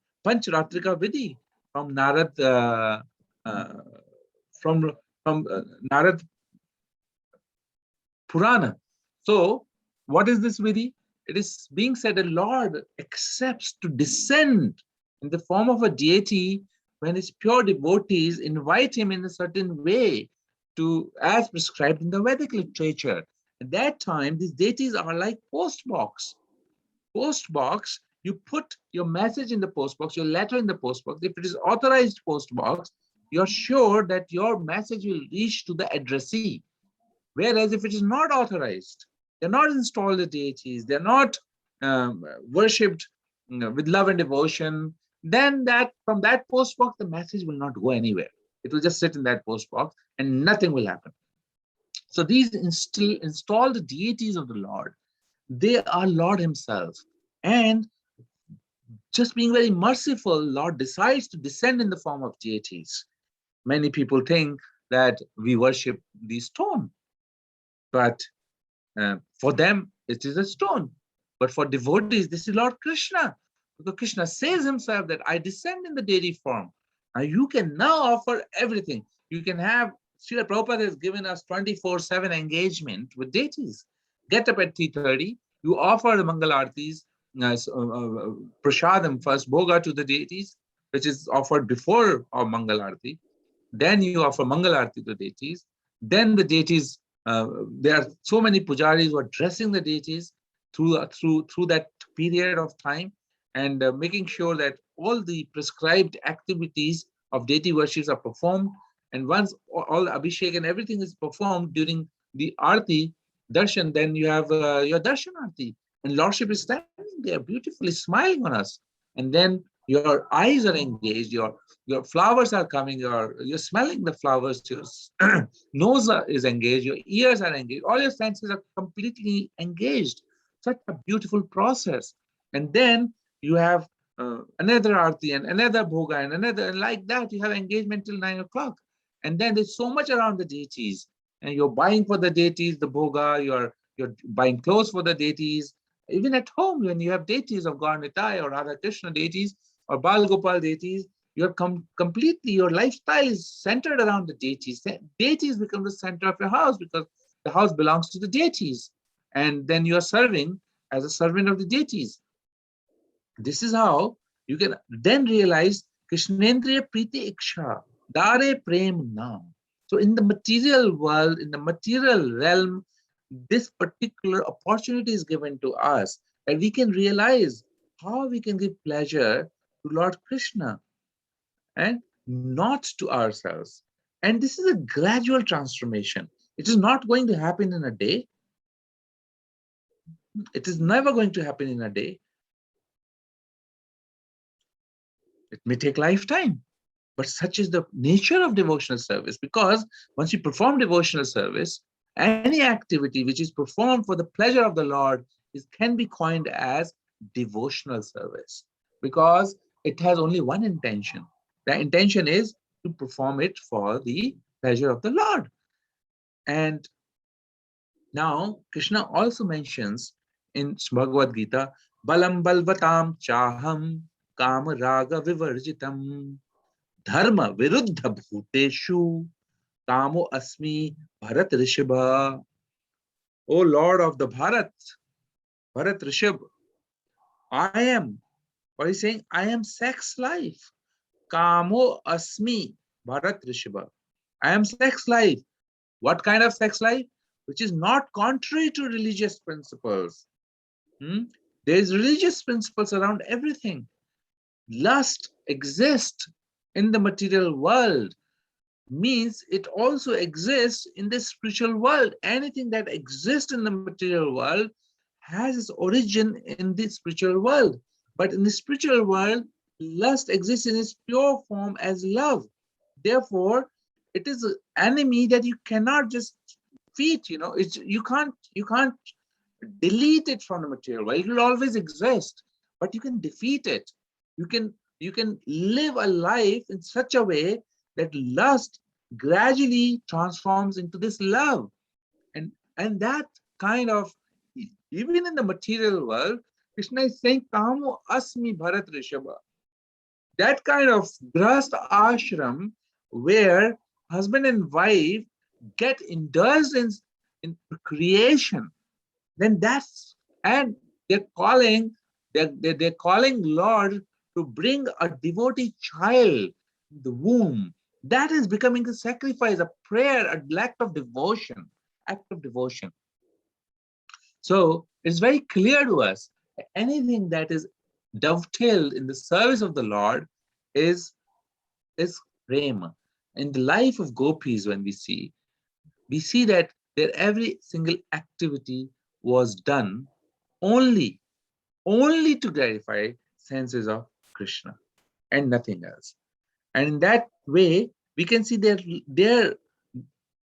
S3: Vidhi from Narad, uh, from Narad Purana. So, what is this Vidhi? It is being said the Lord accepts to descend in the form of a deity when his pure devotees invite him in a certain way to, as prescribed in the Vedic literature. At that time, these deities are like postbox. Postbox, you put your message in the postbox, your letter in the postbox. If it is authorized postbox, you're sure that your message will reach to the addressee. Whereas if it is not authorized, they're not installed as deities, they're not worshipped with love and devotion, then that from that postbox, the message will not go anywhere. It will just sit in that postbox and nothing will happen. So these installed deities of the Lord, they are Lord himself. And just being very merciful, Lord decides to descend in the form of deities. Many people think that we worship the stone, but for them, it is a stone. But for devotees, this is Lord Krishna. Because Krishna says himself that I descend in the deity form. Now you can now offer everything. You can have, Srila Prabhupada has given us 24/7 engagement with deities. Get up at 3:30, you offer the Mangal Aartis, Prasadam first, Bhoga to the deities, which is offered before our Mangal Aarti. Then you offer Mangal Aarti to the deities. Then the deities, there are so many pujaris who are dressing the deities through that period of time and making sure that all the prescribed activities of deity worships are performed. And once all the abhishek and everything is performed during the Aarti, darshan, then you have your darshan Aarti. And Lordship is standing there beautifully smiling on us. And then your eyes are engaged, your flowers are coming, you're smelling the flowers, your nose is engaged, your ears are engaged, all your senses are completely engaged. Such a beautiful process. And then you have another Aarti and another Bhoga and another, and like that, you have engagement till 9 o'clock. And then there's so much around the deities. And you're buying for the deities, the Bhoga, you're buying clothes for the deities. Even at home, when you have deities of Gaur Nitai or Radha Krishna deities or Bal Gopal deities, you're completely, your lifestyle is centered around the deities. Deities become the center of your house because the house belongs to the deities. And then you are serving as a servant of the deities. This is how you can then realize Krishnendriya Priti Iksha, Dare Prem Nam. So in the material world, in the material realm, this particular opportunity is given to us that we can realize how we can give pleasure to Lord Krishna and not to ourselves. And this is a gradual transformation. It is not going to happen in a day. It is never going to happen in a day. It may take lifetime, but such is the nature of devotional service, because once you perform devotional service, any activity which is performed for the pleasure of the Lord can be coined as devotional service, because it has only one intention. The intention is to perform it for the pleasure of the Lord. And now Krishna also mentions in Bhagavad Gita, Balam Balvatam Chaham Kam Raga Vivarjitam Dharma Viruddha Bhuteshu Kamo Asmi Bharat Rishabha. O Lord of the Bharat Rishabh, I am, what he's saying, I am sex life. Kamo Asmi Bharat Rishabha. I am sex life. What kind of sex life? Which is not contrary to religious principles. There is religious principles around everything. Lust exists in the material world, means it also exists in the spiritual world. Anything that exists in the material world has its origin in the spiritual world. But in the spiritual world, lust exists in its pure form as love. Therefore, it is an enemy that you cannot just defeat. You can't delete it from the material world. It will always exist, but you can defeat it. You can live a life in such a way that lust gradually transforms into this love. And that kind of, even in the material world, Krishna is saying, Kamo asmi bharat rishabha. That kind of grahast ashram where husband and wife get indulged in creation, then that's, and they're calling, they're calling Lord to bring a devotee child in the womb. That is becoming a sacrifice, a prayer, an act of devotion, act of devotion. So it's very clear to us that anything that is dovetailed in the service of the Lord is prema. In the life of gopis, when we see that their every single activity was done only to gratify senses of Krishna and nothing else. And in that way, we can see that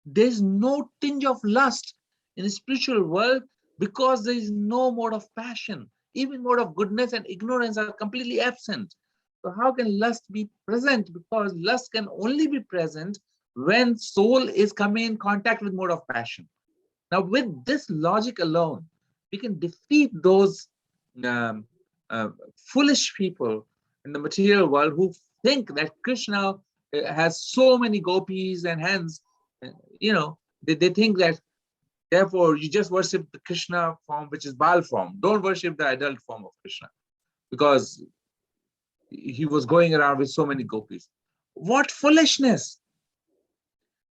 S3: there's no tinge of lust in the spiritual world, because there is no mode of passion. Even mode of goodness and ignorance are completely absent. So how can lust be present? Because lust can only be present when soul is coming in contact with mode of passion. Now, with this logic alone, we can defeat those foolish people in the material world who think that Krishna has so many gopis, and hence, they think that therefore you just worship the Krishna form, which is Bal form. Don't worship the adult form of Krishna, because he was going around with so many gopis. What foolishness!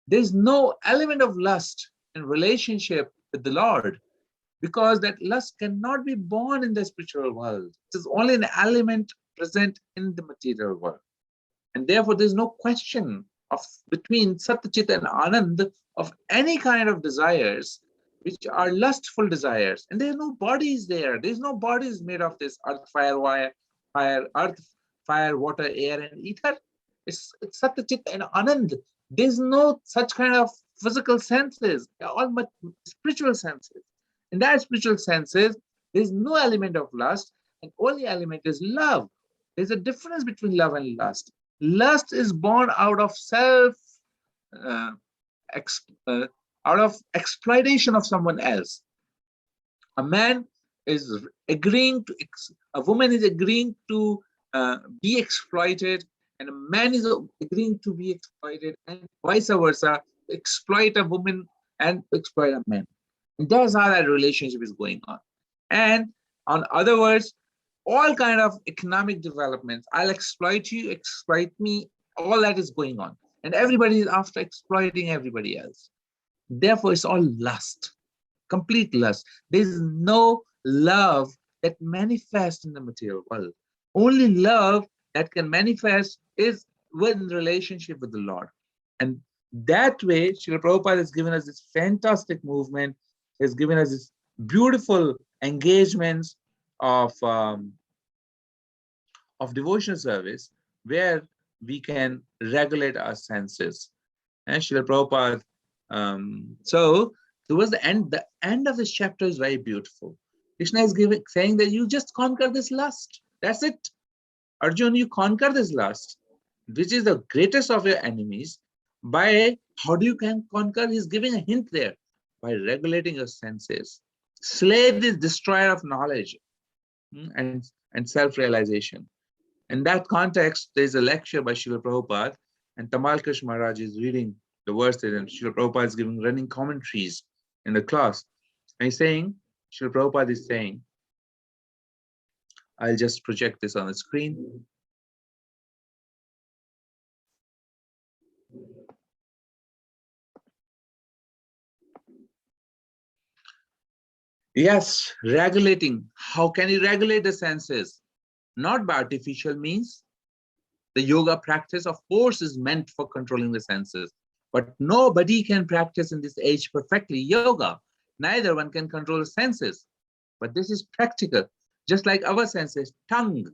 S3: There's no element of lust in relationship with the Lord, because that lust cannot be born in the spiritual world. It is only an element present in the material world. And therefore, there's no question of between Satyachit and Anand of any kind of desires which are lustful desires. And there are no bodies there. There's no bodies made of this earth, fire, water, air, and ether. It's Satyachit and Anand. There's no such kind of physical senses, all but spiritual senses. In that spiritual senses, there's no element of lust, and only element is love. There's a difference between love and lust. Lust is born out of out of exploitation of someone else. A man is agreeing to, a woman is agreeing to be exploited, and a man is agreeing to be exploited, and vice versa, exploit a woman and exploit a man. And that's how that relationship is going on. And on other words, all kind of economic developments, I'll exploit you, exploit me, all that is going on. And everybody is after exploiting everybody else. Therefore, it's all lust, complete lust. There's no love that manifests in the material world. Only love that can manifest is within relationship with the Lord. And that way, Srila Prabhupada has given us this fantastic movement, has given us this beautiful engagements of devotional service, where we can regulate our senses. And Srila Prabhupada, so towards the end of this chapter is very beautiful. Krishna is saying that you just conquer this lust. That's it. Arjun, you conquer this lust, which is the greatest of your enemies. By how do you can conquer? He's giving a hint there. By regulating your senses. Slay this destroyer of knowledge and self-realization. In that context, there's a lecture by Srila Prabhupada, and Tamal Krishna Maharaj is reading the verses, and Srila Prabhupada is giving running commentaries in the class. And he's saying, Srila Prabhupada is saying, I'll just project this on the screen. Yes, regulating. How can you regulate the senses? Not by artificial means. The yoga practice, of course, is meant for controlling the senses. But nobody can practice in this age perfectly yoga. Neither one can control the senses. But this is practical. Just like our senses, tongue.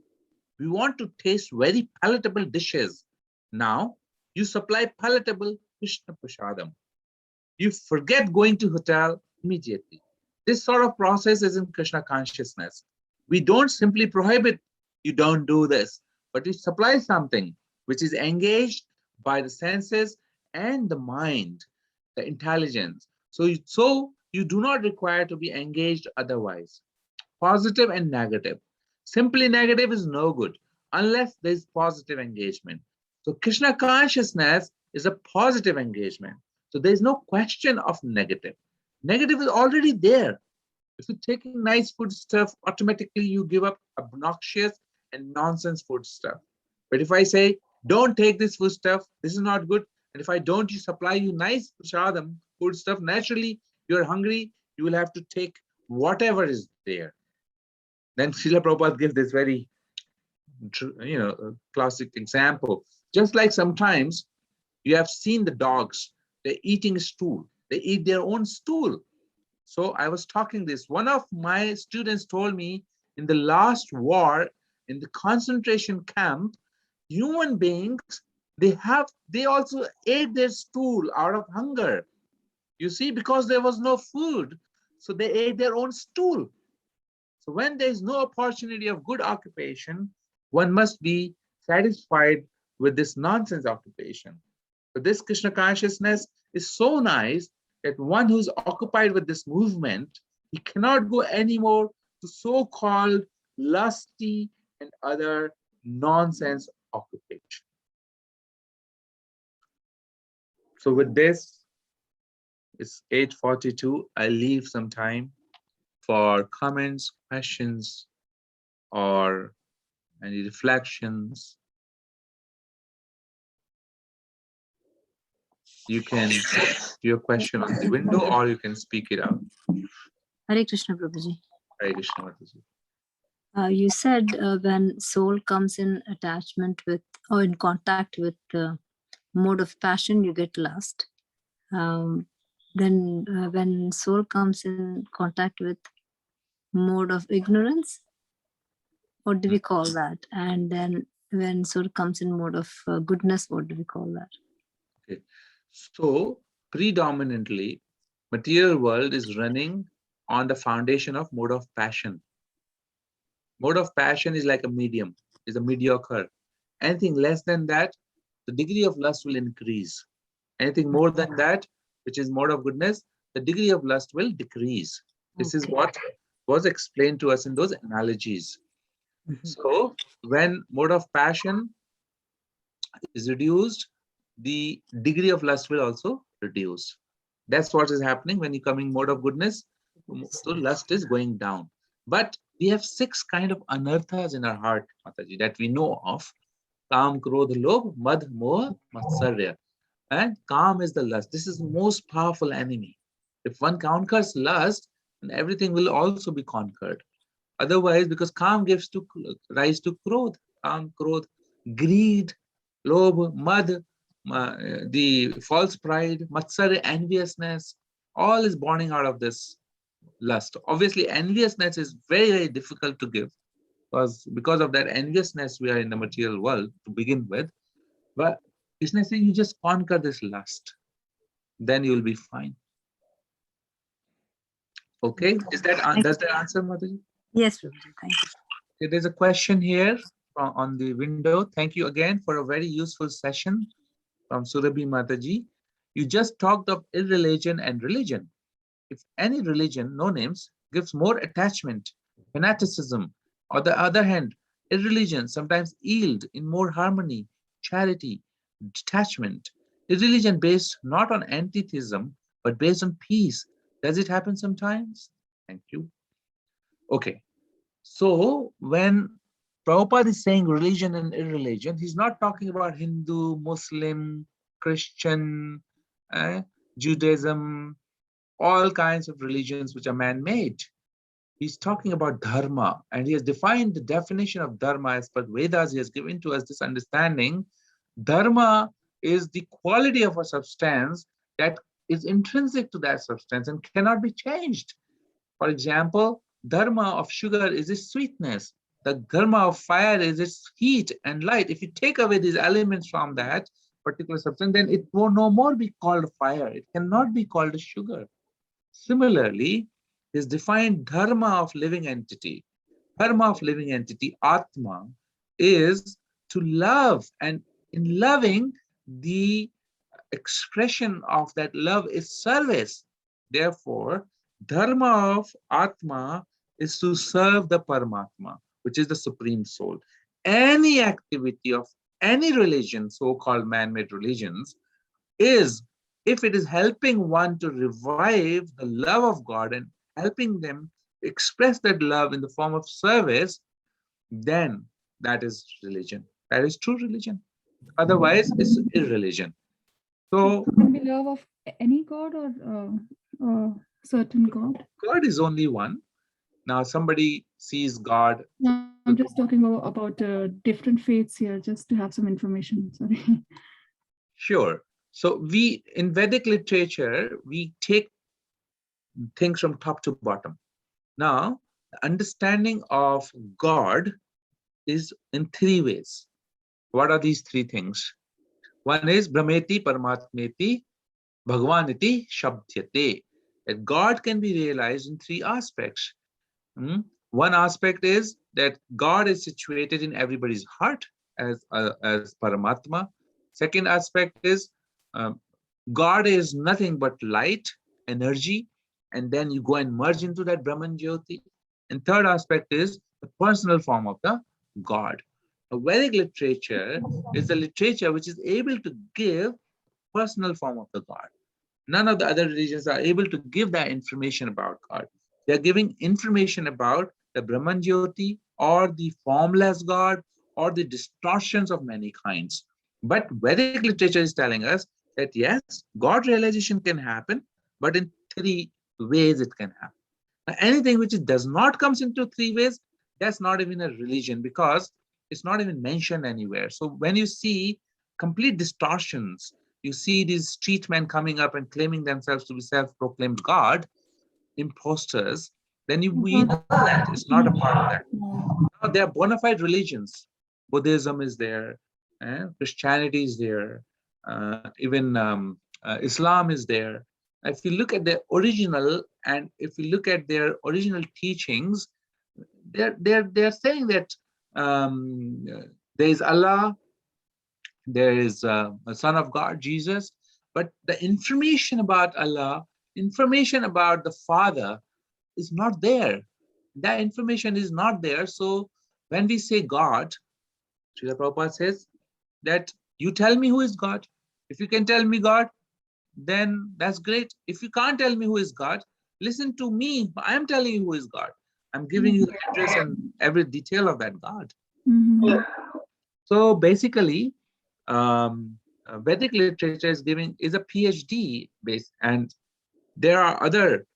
S3: We want to taste very palatable dishes. Now, you supply palatable Krishna Prasadam. You forget going to hotel immediately. This sort of process is in Krishna consciousness. We don't simply prohibit, you don't do this, but we supply something which is engaged by the senses and the mind, the intelligence. So you do not require to be engaged otherwise. Positive and negative. Simply negative is no good unless there is positive engagement. So Krishna consciousness is a positive engagement. So there is no question of negative. Negative is already there. If you're taking nice food stuff, automatically you give up obnoxious and nonsense food stuff. But if I say, don't take this food stuff, this is not good. And if I don't supply you nice prashadam, food stuff, naturally you're hungry, you will have to take whatever is there. Then Srila Prabhupada gives this very, classic example. Just like sometimes you have seen the dogs, they're eating stool. They eat their own stool. So I was talking this. One of my students told me in the last war, in the concentration camp, human beings, they also ate their stool out of hunger. You see, because there was no food, so they ate their own stool. So when there is no opportunity of good occupation, one must be satisfied with this nonsense occupation. But this Krishna consciousness is so nice that one who's occupied with this movement, he cannot go anymore to so-called lusty and other nonsense occupation. So with this, it's 8:42. I leave some time for comments, questions, or any reflections. You can put your question on the window or you can speak it out.
S2: Hare Krishna, Prabhuji.
S3: Hare Krishna, Mataji.
S2: You said when soul comes in attachment with or in contact with the mode of passion, you get lust. Then when soul comes in contact with mode of ignorance, what do we call that? And then when soul comes in mode of goodness, what do we call that?
S3: Okay. So predominantly, material world is running on the foundation of mode of passion. Mode of passion is like a medium, is a mediocre. Anything less than that, the degree of lust will increase. Anything more than that, which is mode of goodness, the degree of lust will decrease. This is what was explained to us in those analogies. So when mode of passion is reduced, the degree of lust will also reduce. That's what is happening when you come in mode of goodness. So lust is going down. But we have 6 kind of anarthas in our heart, Mataji, that we know of. Kam, Krodh, Lobh, Madh, Moh, Matsarya. And Kam is the lust. This is the most powerful enemy. If one conquers lust, then everything will also be conquered. Otherwise, because Kam gives to rise to Krodh, Kam, Krodh, greed, Lobh, Madh, the false pride, Matsarya, enviousness, all is born out of this lust. Obviously, enviousness is very, very difficult to give because of that enviousness we are in the material world to begin with. But Krishna says you just conquer this lust, then you will be fine. Okay, does that answer, Mataji?
S2: Yes, Prabhuji, thank you.
S3: Okay, there's a question here on the window. Thank you again for a very useful session from Surabhi Mataji. You just talked of irreligion and religion. If any religion, no names, gives more attachment, fanaticism, on the other hand, irreligion sometimes yield in more harmony, charity, detachment. Irreligion based not on antitheism, but based on peace. Does it happen sometimes? Thank you. Okay. So when Prabhupada is saying religion and irreligion, he's not talking about Hindu, Muslim, Christian, Judaism, all kinds of religions which are man-made. He's talking about dharma, and he has defined the definition of dharma as per Vedas. He has given to us this understanding. Dharma is the quality of a substance that is intrinsic to that substance and cannot be changed. For example, dharma of sugar is its sweetness. The dharma of fire is its heat and light. If you take away these elements from that particular substance, then it will no more be called fire. It cannot be called sugar. Similarly, is defined dharma of living entity. Dharma of living entity, Atma, is to love, and in loving, the expression of that love is service. Therefore, dharma of Atma is to serve the Paramatma, which is the Supreme Soul. Any activity of any religion, so-called man-made religions, is, if it is helping one to revive the love of God and helping them express that love in the form of service, then that is religion. That is true religion. Otherwise, it's irreligion. So,
S4: can we love of any god or certain god?
S3: God is only one. Now, somebody sees God.
S4: No, I'm just talking about different faiths here, just to have some information. Sorry.
S3: Sure. So we, in Vedic literature, we take things from top to bottom. Now, the understanding of God is in three ways. What are these three things? One is Brahmeti Paramatmeti Bhagavaniti Shabdyate. That God can be realized in three aspects. One aspect is that God is situated in everybody's heart as Paramatma. Second aspect is God is nothing but light, energy, and then you go and merge into that Brahman Jyoti. And third aspect is the personal form of the God. A Vedic literature is the literature which is able to give personal form of the God. None of the other religions are able to give that information about God. They're giving information about the Brahman Jyoti or the formless God or the distortions of many kinds. But Vedic literature is telling us that yes, God realization can happen, but in three ways it can happen. Now, anything which does not come into three ways, that's not even a religion because it's not even mentioned anywhere. So when you see complete distortions, you see these street men coming up and claiming themselves to be self-proclaimed God, imposters, then we know that it's not a part of that. Now, there are bona fide religions. Buddhism is there, Christianity is there, even Islam is there. If you look at the original and if you look at their original teachings, they're saying that there is Allah, there is a Son of God, Jesus, but the information about Allah, information about the Father is not there. That information is not there. So when we say God, Srila Prabhupada says that you tell me who is God. If you can tell me God, then that's great. If you can't tell me who is God, listen to me. I am telling you who is God. I'm giving you the address and every detail of that God. So basically, Vedic literature is a PhD base, and there are other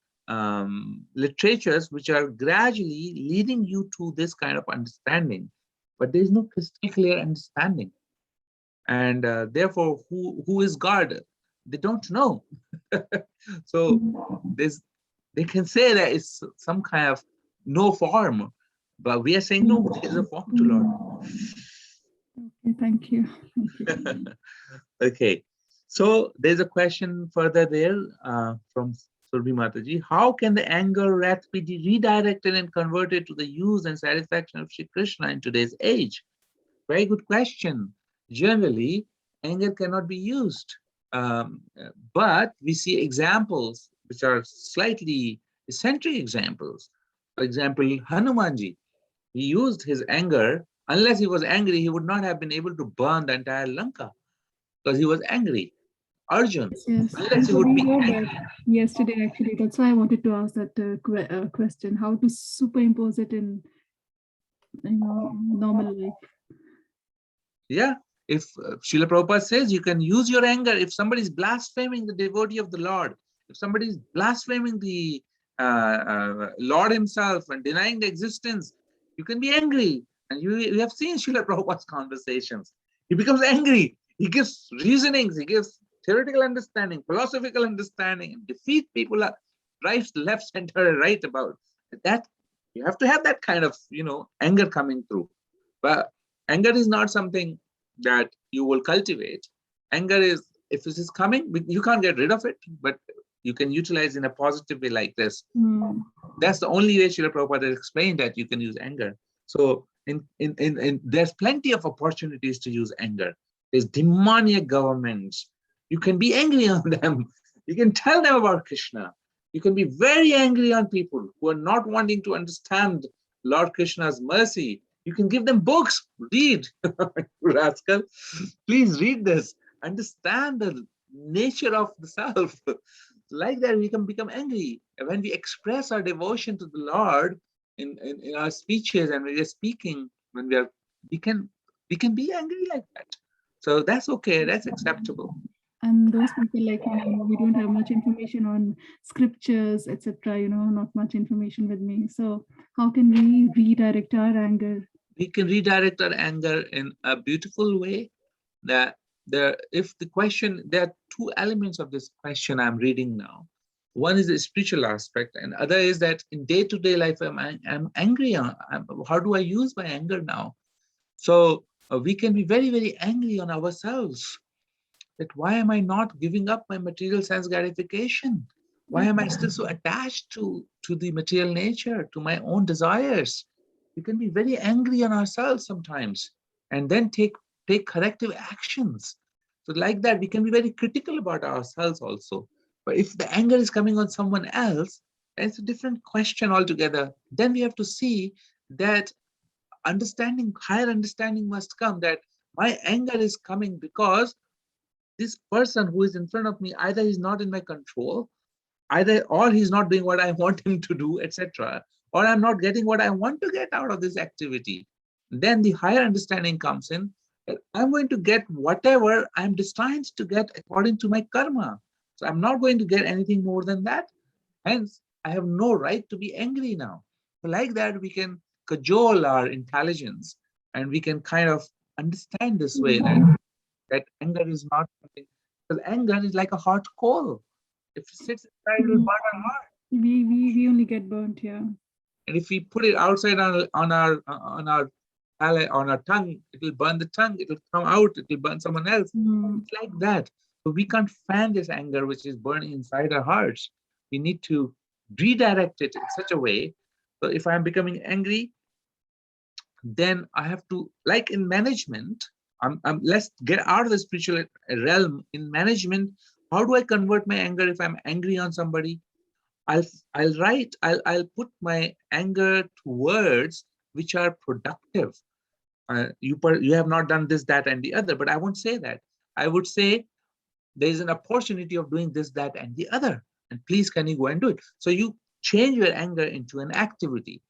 S3: literatures which are gradually leading you to this kind of understanding, but there is no crystal clear understanding, and therefore, who is God? They don't know. So they can say that it's some kind of no form, but we are saying no, there is a form to Lord.
S4: Okay, thank you. Thank you.
S3: Okay, so there's a question further there from Surbhi Mataji. How can the anger, wrath be redirected and converted to the use and satisfaction of Shri Krishna in today's age? Very good question. Generally, anger cannot be used, but we see examples which are slightly eccentric examples. For example, Hanumanji, he used his anger. Unless he was angry, he would not have been able to burn the entire Lanka because he was angry. Arjun,
S4: Yes,
S3: unless he would
S4: we
S3: be
S4: heard
S3: angry.
S4: that yesterday. Actually, that's why I wanted to ask that question: how to superimpose it in, normal life.
S3: Yeah, if Srila Prabhupada says you can use your anger if somebody is blaspheming the devotee of the Lord, if somebody is blaspheming the Lord himself and denying the existence, you can be angry. And you have seen Srila Prabhupada's conversations. He becomes angry. He gives reasonings. He gives theoretical understanding, philosophical understanding, and defeat people right, left, center, and right about that. You have to have that kind of anger coming through. But anger is not something that you will cultivate. Anger is, if it is coming, you can't get rid of it, but you can utilize in a positive way like this. That's the only way Srila Prabhupada explained that you can use anger. So there's plenty of opportunities to use anger. There's demoniac governments. You can be angry on them. You can tell them about Krishna. You can be very angry on people who are not wanting to understand Lord Krishna's mercy. You can give them books. Read, rascal. Please read this. Understand the nature of the self. Like that, we can become angry. When we express our devotion to the Lord in our speeches and when we are speaking, when we can be angry like that. So that's okay. That's acceptable.
S4: And those people, like, we don't have much information on scriptures, etc. Not much information with me. So how can we redirect our anger?
S3: We can redirect our anger in a beautiful way. That there are two elements of this question I'm reading now. One is the spiritual aspect, and other is that in day-to-day life I'm angry. How do I use my anger now? So we can be very, very angry on ourselves. That why am I not giving up my material sense gratification? Why am I still so attached to the material nature, to my own desires? We can be very angry on ourselves sometimes, and then take corrective actions. So like that, we can be very critical about ourselves also. But if the anger is coming on someone else, then it's a different question altogether. Then we have to see that higher understanding must come, that my anger is coming because this person who is in front of me, either he's not in my control, or he's not doing what I want him to do, etc., or I'm not getting what I want to get out of this activity. Then the higher understanding comes in, that I'm going to get whatever I'm destined to get according to my karma. So I'm not going to get anything more than that. Hence, I have no right to be angry now. So like that, we can cajole our intelligence and we can kind of understand this way that anger is not something, because anger is like a hot coal. If it sits inside, it will burn our heart.
S4: We only get burnt here.
S3: And if we put it outside on our tongue, it will burn the tongue. It will come out. It will burn someone else. It's like that. So we can't fan this anger which is burning inside our hearts. We need to redirect it in such a way. So if I'm becoming angry, then I have to, like in management, let's get out of the spiritual realm. In management, how do I convert my anger if I'm angry on somebody? I'll put my anger to words which are productive. You have not done this, that, and the other, but I won't say that. I would say there is an opportunity of doing this, that, and the other, and please can you go and do it? So you change your anger into an activity.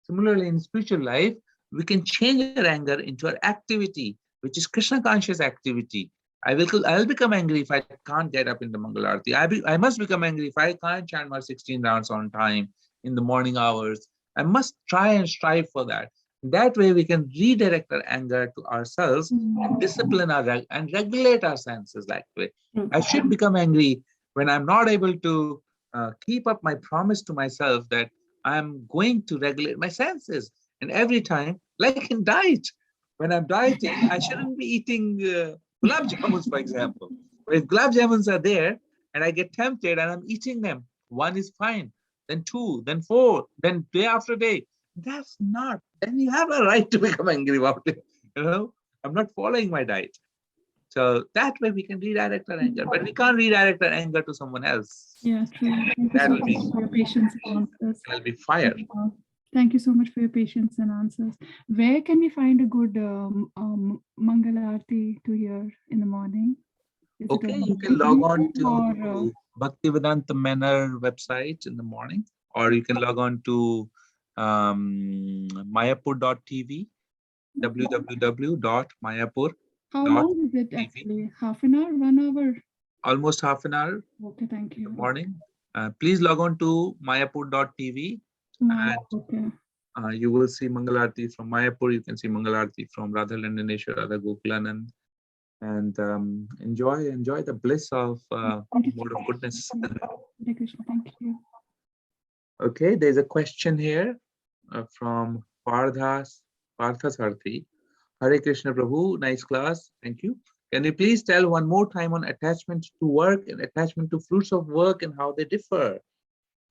S3: Similarly, in spiritual life, we can change our anger into an activity, which is Krishna conscious activity. I'll become angry if I can't get up in the Mangal Arati. I must become angry if I can't chant my 16 rounds on time in the morning hours. I must try and strive for that. That way we can redirect our anger to ourselves and discipline and regulate our senses that way. I should become angry when I'm not able to keep up my promise to myself that I'm going to regulate my senses. And every time, like in diet, when I'm dieting, I shouldn't be eating gulab jamuns, for example. But if gulab jamuns are there and I get tempted and I'm eating them, one is fine, then two, then four, then day after day. That's not, then you have a right to become angry about it. I'm not following my diet. So that way we can redirect our anger, but we can't redirect our anger to someone else.
S4: Yeah, true. Thank you so much for your patience and answers.
S3: That'll be fire.
S4: Thank you so much for your patience and answers. Where can we find a good Mangala Aarti to hear in the morning?
S3: Okay, you can log on to Bhaktivedanta Manor website in the morning, or you can log on to mayapur.tv, www.mayapur.
S4: How long is it actually? Half an hour, 1 hour?
S3: Almost half an hour.
S4: Okay, thank you.
S3: In the morning. Please log on to mayapur.tv. And you will see Mangalarti from Mayapur. You can see Mangalarti from Radha Landaneshwar, Radha Gokulanand, and enjoy the bliss of mode of goodness.
S4: Hare Krishna, thank you.
S3: Okay, there's a question here from Partha Sarthi. Hare Krishna Prabhu, nice class, thank you. Can you please tell one more time on attachment to work and attachment to fruits of work and how they differ?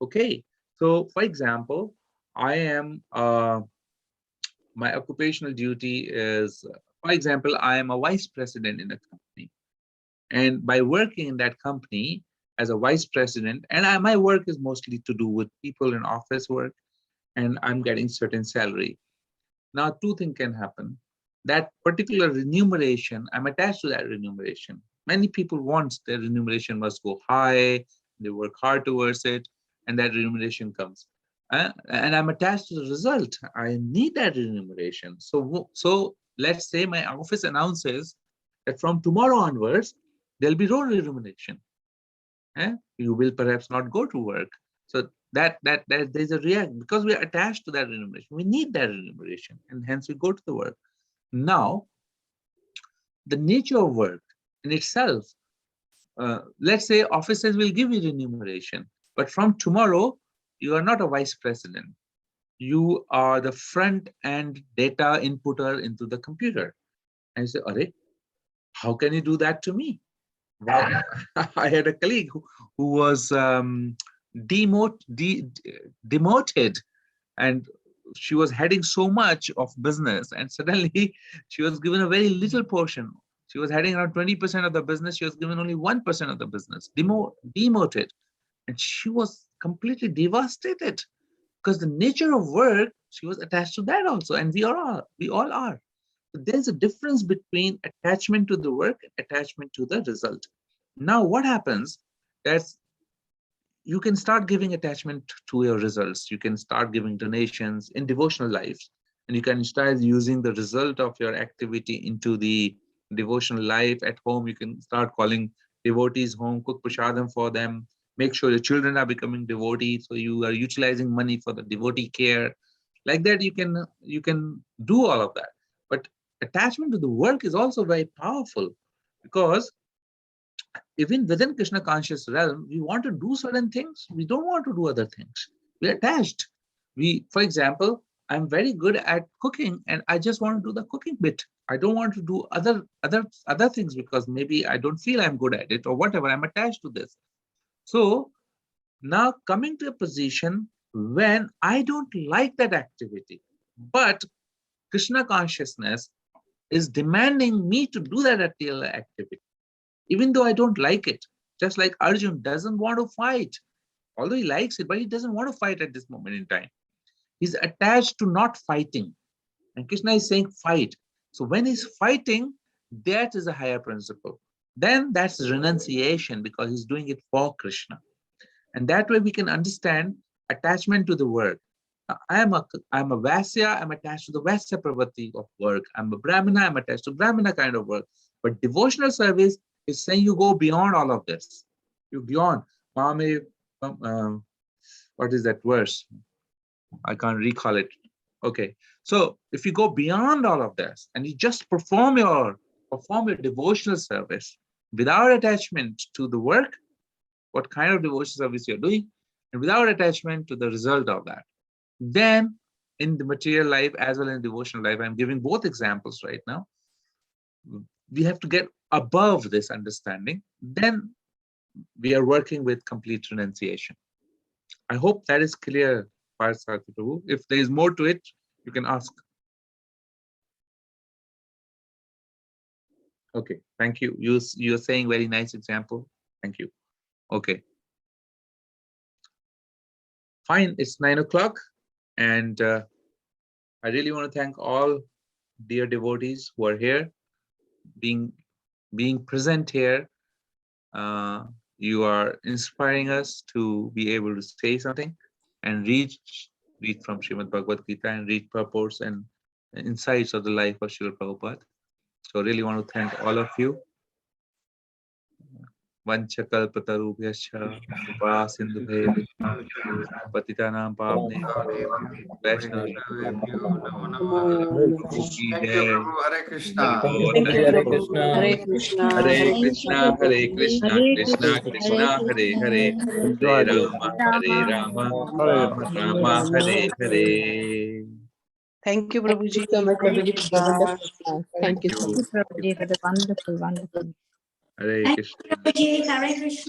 S3: Okay, so for example, I am, my occupational duty is For example, I am a vice president in a company. And by working in that company as a vice president, and my work is mostly to do with people in office work, and I'm getting certain salary. Now, two things can happen. That particular remuneration, I'm attached to that remuneration. Many people want their remuneration must go high, they work hard towards it, and that remuneration comes. And I'm attached to the result. I need that remuneration. So let's say my office announces that from tomorrow onwards, there'll be no remuneration. You will perhaps not go to work. So that there's a reaction because we are attached to that remuneration. We need that remuneration, and hence we go to the work. Now, the nature of work in itself, let's say officers will give you remuneration, but from tomorrow, you are not a vice president. You are the front end data inputter into the computer. And you say, Arey, how can you do that to me? Well, I had a colleague who was demoted, and she was heading so much of business, and suddenly she was given a very little portion. She was heading around 20% of the business. She was given only 1% of the business, demoted. And she was completely devastated because the nature of work, she was attached to that also. And we all are. But there's a difference between attachment to the work and attachment to the result. Now, what happens is you can start giving attachment to your results. You can start giving donations in devotional lives, and you can start using the result of your activity into the devotional life at home. You can start calling devotees home, cook prasadam for them, make sure your children are becoming devotees. So you are utilizing money for the devotee care. Like that, you can do all of that. But attachment to the work is also very powerful, because even within Krishna conscious realm, we want to do certain things. We don't want to do other things. We're attached. For example, I'm very good at cooking, and I just want to do the cooking bit. I don't want to do other things because maybe I don't feel I'm good at it or whatever. I'm attached to this. So now coming to a position when I don't like that activity, but Krishna consciousness is demanding me to do that activity, even though I don't like it. Just like Arjun doesn't want to fight, although he likes it, but he doesn't want to fight at this moment in time. He's attached to not fighting. And Krishna is saying fight. So when he's fighting, that is a higher principle. Then that's renunciation, because he's doing it for Krishna. And that way we can understand attachment to the work. I'm a Vasya, I'm attached to the Vasya pravati of work. I'm a Brahmana, I'm attached to Brahmana kind of work. But devotional service is saying you go beyond all of this. You beyond. What is that verse? I can't recall it. Okay. So if you go beyond all of this and you just perform your devotional service without attachment to the work, what kind of devotional service you're doing, and without attachment to the result of that, then in the material life as well as in devotional life, I'm giving both examples right now, we have to get above this understanding. Then we are working with complete renunciation. I hope that is clear, Prabhu. If there is more to it, you can ask. Okay, thank you. You're saying very nice example. Thank you. Okay. Fine, it's 9 o'clock, and I really want to thank all dear devotees who are here, being present here. You are inspiring us to be able to say something and read from Srimad Bhagavad Gita and read purports and insights of the life of Srila Prabhupada. So I really want to thank all of you. Vanchakalpatarubhyascha Kripa Sindhubhe Patitanam Pavne Vaishnava
S1: Hare Krishna.
S5: Hare Krishna.
S2: Hare Krishna,
S3: Hare Krishna, Hare Krishna, Krishna Krishna, Hare Hare, Hare Rama, Rama Rama, Hare Hare.
S5: Thank you,
S2: Thank you
S5: Prabhuji.
S2: so much,
S5: Hare
S2: Prabhuji, for the
S5: Krishna.
S2: wonderful class. Thank you so
S3: you.
S2: much, Prabhuji, for the wonderful.
S3: Hare Krishna.
S6: Hare Krishna.